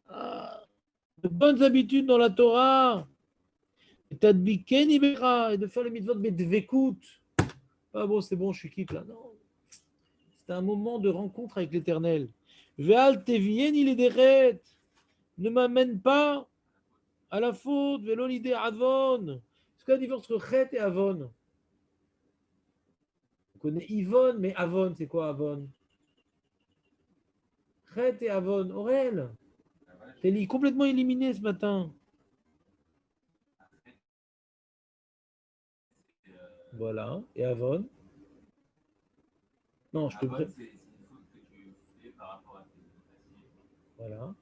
à de bonnes habitudes dans la Torah. Et de faire les mitzvot, mais de vécoute. Ah bon, c'est bon, je suis quitte là. Non. C'est un moment de rencontre avec l'Éternel. Ve'al tevieni lederet. Ne m'amène pas à la faute. Ve'lo lidé avon. C'est quoi la différence entre chet et avon? connais Yvonne, mais Avon, c'est quoi Avon? Chet et Avon. Aurel, t'es complètement éliminé ce matin. Voilà. Et Avon? Non, je te pré... Voilà.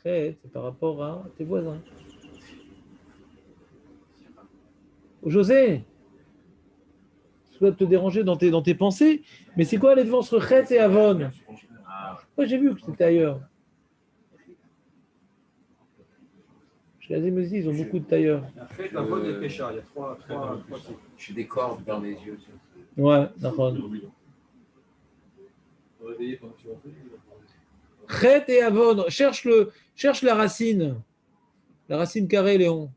Chet, c'est par rapport à tes voisins. José, je dois te déranger dans tes pensées, mais c'est quoi les devances entre Chet et Avon? Moi, j'ai vu que c'était ailleurs. Chez les aussi, ils ont beaucoup de tailleurs. Chet, Avon et Pécha, il y a trois J'ai des cordes dans les yeux. Ouais, d'accord. Chet et Avon, cherche la racine. La racine carrée, Léon.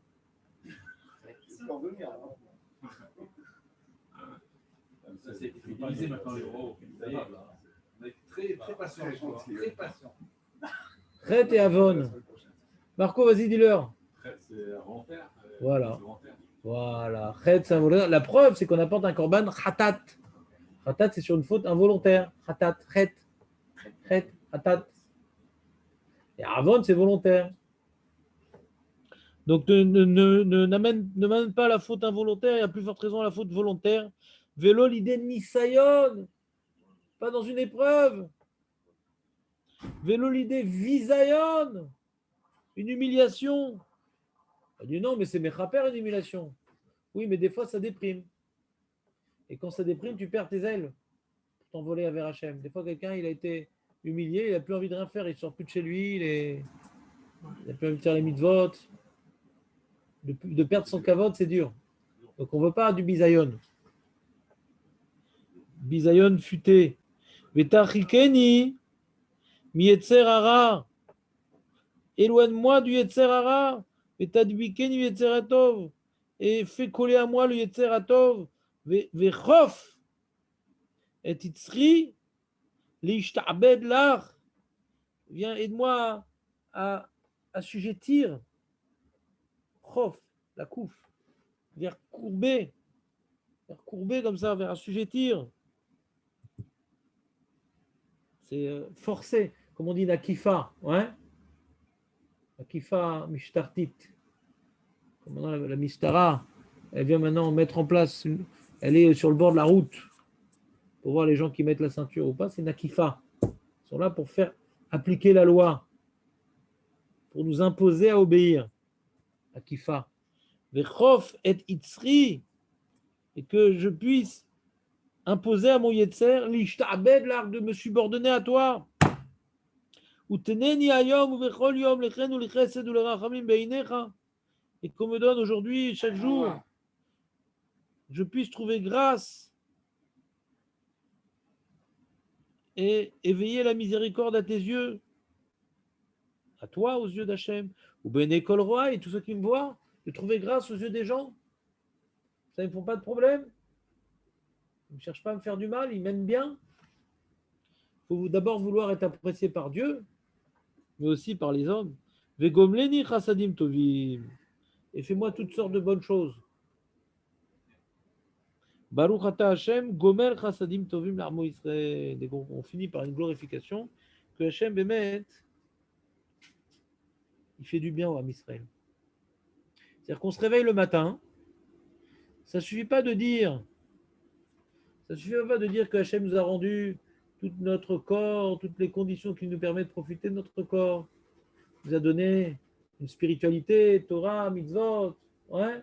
Ça c'est utilisé maintenant les euros. Très patient, très patient. Chet et Avon. Marco, vas-y, dis-leur. C'est volontaire. Voilà. Voilà. Chet, c'est involontaire. La preuve, c'est qu'on apporte un korban khatat. Khatat, c'est sur une faute involontaire. Khatat, chet. Chet, khatat. Et Avon, c'est volontaire. Donc, n'amène pas la faute involontaire, il y a plus forte raison à la faute volontaire. Vélo, l'idée Nisayon, pas dans une épreuve. Vélo, l'idée Visayon, une humiliation. On dit non, mais c'est Mechaper, une humiliation. Oui, mais des fois, ça déprime. Et quand ça déprime, tu perds tes ailes pour t'envoler vers Hachem. Des fois, quelqu'un, il a été humilié, il n'a plus envie de rien faire, il ne sort plus de chez lui, il n'a plus envie de faire les mitzvot. De perdre son kavod, c'est dur. Donc, on ne veut pas du bisayon. Bisayon futé. Vetachikeni, mi yetzer hara. Éloigne-moi du yetzer hara. Vetadbikeni yetzer atov. Et fais coller à moi le yetzer atov. Vechof. Et itzri. L'ishtabed lach. Viens, aide-moi à assujettir. Chof, la couf. Vers courber comme ça, vers assujettir. C'est forcé, comme on dit, nakifa, ouais. Nakifa mishtartit. Comme on a la mistara, elle vient maintenant mettre en place, elle est sur le bord de la route pour voir les gens qui mettent la ceinture ou pas, c'est nakifa. Ils sont là pour faire appliquer la loi, pour nous imposer à obéir. Nakifa. Vechof et itzri, et que je puisse imposer à mon yetzer, l'ishtabed, l'art de me subordonner à toi. Et qu'on me donne aujourd'hui, chaque jour, je puisse trouver grâce et éveiller la miséricorde à tes yeux, à toi, aux yeux d'Hachem, ou Bene Kol Roi et tous ceux qui me voient, de trouver grâce aux yeux des gens. Ça ne me font pas de problème. Ils ne cherchent pas à me faire du mal, ils m'aiment bien. Il faut d'abord vouloir être apprécié par Dieu, mais aussi par les hommes. Vegomleni chassadim tovim. Et fais-moi toutes sortes de bonnes choses. Baruch ata Hashem, gomer chassadim tovim l'armo Israël. Et on finit par une glorification que Hashem bémet, il fait du bien au Ham Israël. C'est-à-dire qu'on se réveille le matin, ça ne suffit pas de dire que Hashem nous a rendu tout notre corps, toutes les conditions qui nous permettent de profiter de notre corps. Il nous a donné une spiritualité, Torah, mitzvot. Ouais.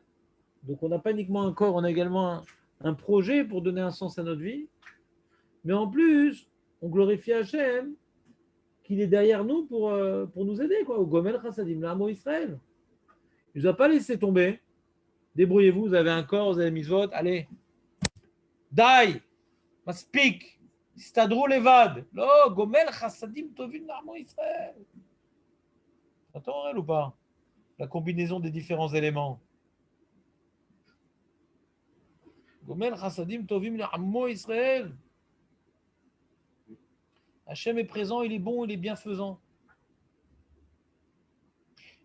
Donc on n'a pas uniquement un corps, on a également un projet pour donner un sens à notre vie. Mais en plus, on glorifie Hashem, qu'il est derrière nous pour nous aider. Au Gomel Chassadim, l'Amo Israël. Il ne nous a pas laissé tomber. Débrouillez-vous, vous avez un corps, vous avez mitzvot, allez. Die, maspik, stadrou levad. Lo, Gomel Chassadim tovim l'Amo Israël. Attends, ou pas? La combinaison des différents éléments. Gomel chassadim tovim l'Ammo Israël. Hachem est présent, il est bon, il est bienfaisant.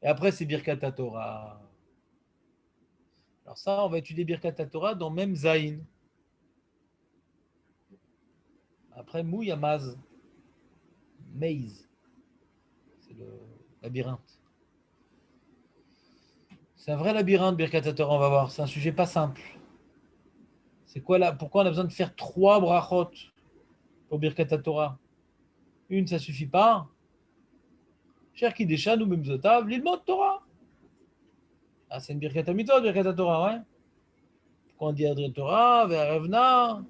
Et après, c'est Birkat Torah. Alors ça, on va étudier Birkat Torah dans même Zaïn. Après Mou, il y a Maz. Maze. C'est le labyrinthe. C'est un vrai labyrinthe, Birkat Torah, on va voir. C'est un sujet pas simple. C'est quoi là? Pourquoi on a besoin de faire 3 brachot pour Birkat Torah? Une, ça suffit pas. Cher qui décha, nous même zotav, l'ilmot Torah. Ah, c'est une Birkat Amitot, Birkat Torah, ouais. Pourquoi on dit Adrien Torah, Ve'arevna,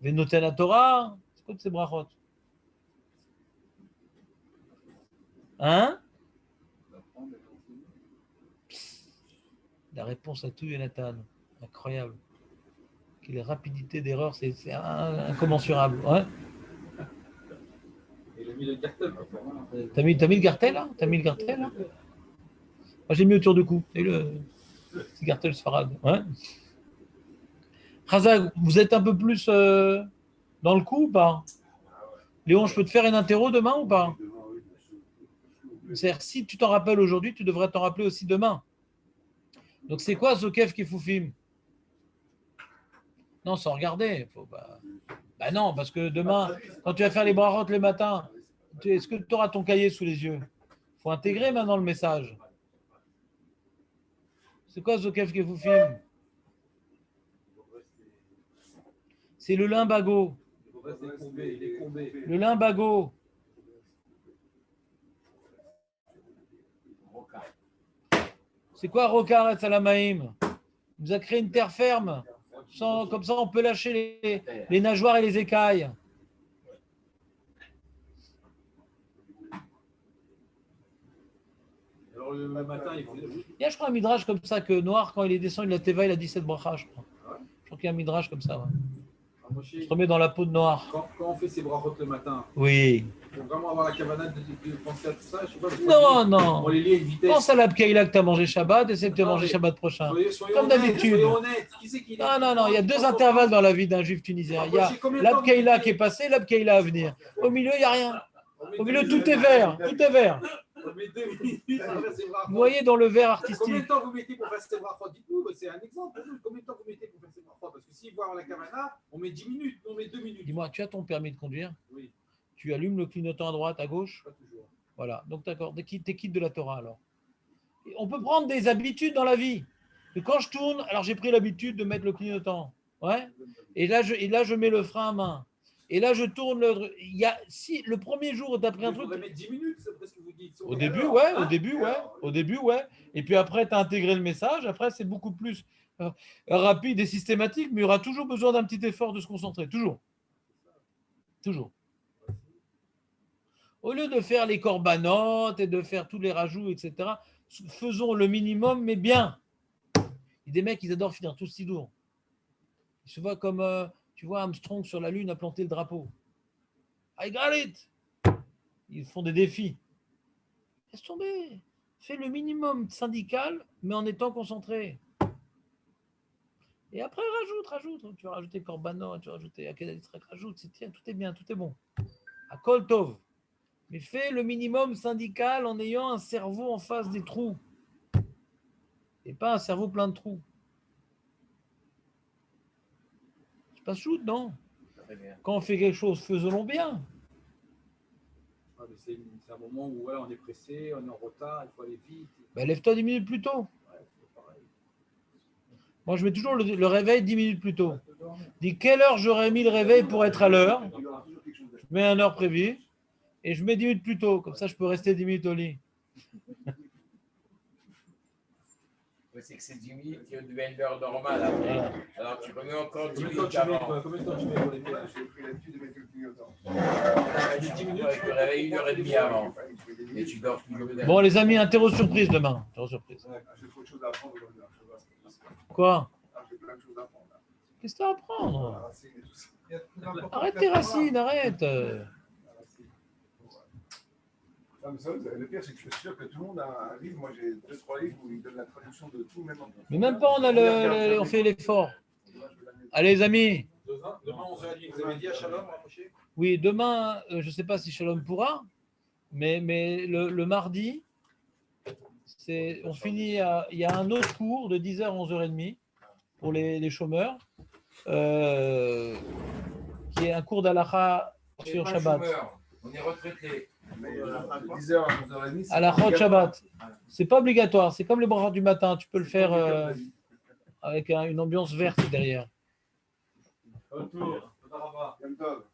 Ve'noten Torah? C'est quoi de ces brachot? Hein? La réponse à tout, Jonathan. Incroyable. Quelle rapidité d'erreur, c'est incommensurable. Ouais. Il a mis le cartel. T'as mis le cartel là? T'as mis le cartel là? Moi j'ai mis autour du cou. Et le petit cartel Sfarad. Ouais. Khazag, vous êtes un peu plus dans le coup ou pas? Léon, je peux te faire une interro demain ou pas? C'est-à-dire, si tu t'en rappelles aujourd'hui, tu devrais t'en rappeler aussi demain. Donc c'est quoi Zokef Kefufim? Non, sans regarder. Faut pas... Bah non, parce que demain, quand tu vas faire les brachot le matin, est-ce que tu auras ton cahier sous les yeux? Il faut intégrer maintenant le message. C'est quoi Zokef Kefufim? C'est le limbago. Le limbago. C'est quoi Rokar et Salamaïm? Il nous a créé une terre ferme. Comme ça, on peut lâcher les nageoires et les écailles. Alors le matin, il faut... Il y a, je crois, un midrash comme ça que Noir, quand il est descendu de la Teva, il a 17 brachas, je crois. Je crois qu'il y a un midrash comme ça. Ouais. Je te remets dans la peau de Noir. Quand on fait ses brachot le matin, oui. Pour vraiment avoir la cavanade de penser à tout ça, je sais pas. Non. On les lie à une vitesse. Pense à l'Abkeïla que tu as mangé Shabbat, essaie de te manger Shabbat prochain. Comme d'habitude. Non, il y a 2 intervalles dans la vie d'un juif tunisien. Il y a l'Abkeïla qui est passé, l'Abkeïla à venir. Au milieu, il n'y a rien. Au milieu, tout est vert. Tout est vert. Vous voyez dans le verre artistique. Combien de temps vous mettez pour faire ces brachot? Dites-nous, c'est un exemple. Combien de temps vous mettez pour faire ces brachot? Parce que si voir la cavana, on met 10 minutes, on met 2 minutes. Dis-moi, tu as ton permis de conduire? Oui. Tu allumes le clignotant à droite, à gauche? Pas toujours. Voilà, donc d'accord, t'es quitte de la Torah alors. Et on peut prendre des habitudes dans la vie. Et quand je tourne, alors j'ai pris l'habitude de mettre le clignotant. Ouais. Et là, je mets le frein à main. Et là, je tourne si le premier jour, tu as pris un truc. Mettre 10 minutes, c'est presque vous dites. Au début, ouais. Et puis après, tu as intégré le message. Après, c'est beaucoup plus rapide et systématique, mais il y aura toujours besoin d'un petit effort de se concentrer. Toujours. Au lieu de faire les corbanotes et de faire tous les rajouts, etc., faisons le minimum, mais bien. Il y a des mecs, ils adorent finir tout sidour. Ils se voient comme, tu vois, Armstrong sur la Lune a planté le drapeau. I got it! Ils font des défis. Laisse tomber. Fais le minimum syndical, mais en étant concentré. Et après, rajoute. Tu vas rajouter Korbanot, tu vas rajouter Akedalit, rajoute. Tiens, tout est bien, tout est bon. À Kol Tov. Mais fais le minimum syndical en ayant un cerveau en face des trous. Et pas un cerveau plein de trous. C'est pas shoot, non? Quand on fait quelque chose, faisons-le bien. Ah, c'est un moment où on est pressé, on est en retard, il faut aller vite. Ben, lève-toi 10 minutes plus tôt. Moi, je mets toujours le réveil 10 minutes plus tôt. Dis quelle heure j'aurais mis le réveil pour être à l'heure. Je mets une heure prévue. Et je mets 10 minutes plus tôt, comme ça je peux rester 10 minutes au lit. C'est que c'est 10 minutes, il y a une nouvelle heure normale après. Voilà. Alors tu remets encore 10 Combien de temps minutes tu mets, avant. combien de temps tu mets pour les faire? J'ai pris l'habitude de mettre le clignotant. 10 minutes, tu te réveilles 1h30 avant. Et tu dors toujours. Bon, les amis, interro surprise demain. Interro surprise. J'ai trop de choses à apprendre. Quoi? J'ai plein de choses à apprendre. Qu'est-ce que tu as à apprendre? Racines et tout ça. Arrête tes racines, arrête. Non, mais ça, le pire, c'est que je suis sûr que tout le monde a un livre. Moi, j'ai 2-3 livres où ils donnent la traduction de tout, même en Mais même pas, on fait l'effort. Allez, les amis. Demain, 11h30, vous avez dit à Shalom, rapprochez? Oui, demain, je ne sais pas si Shalom pourra, mais le mardi, on finit, il y a un autre cours de 10h à 11h30 pour les chômeurs, qui est un cours d'Halakha sur Shabbat. On est retraité. De 10h à 11h30. À la Chod Shabbat. C'est pas obligatoire, c'est comme les brachot du matin, tu peux le faire avec une ambiance verte derrière. Retour. Tov.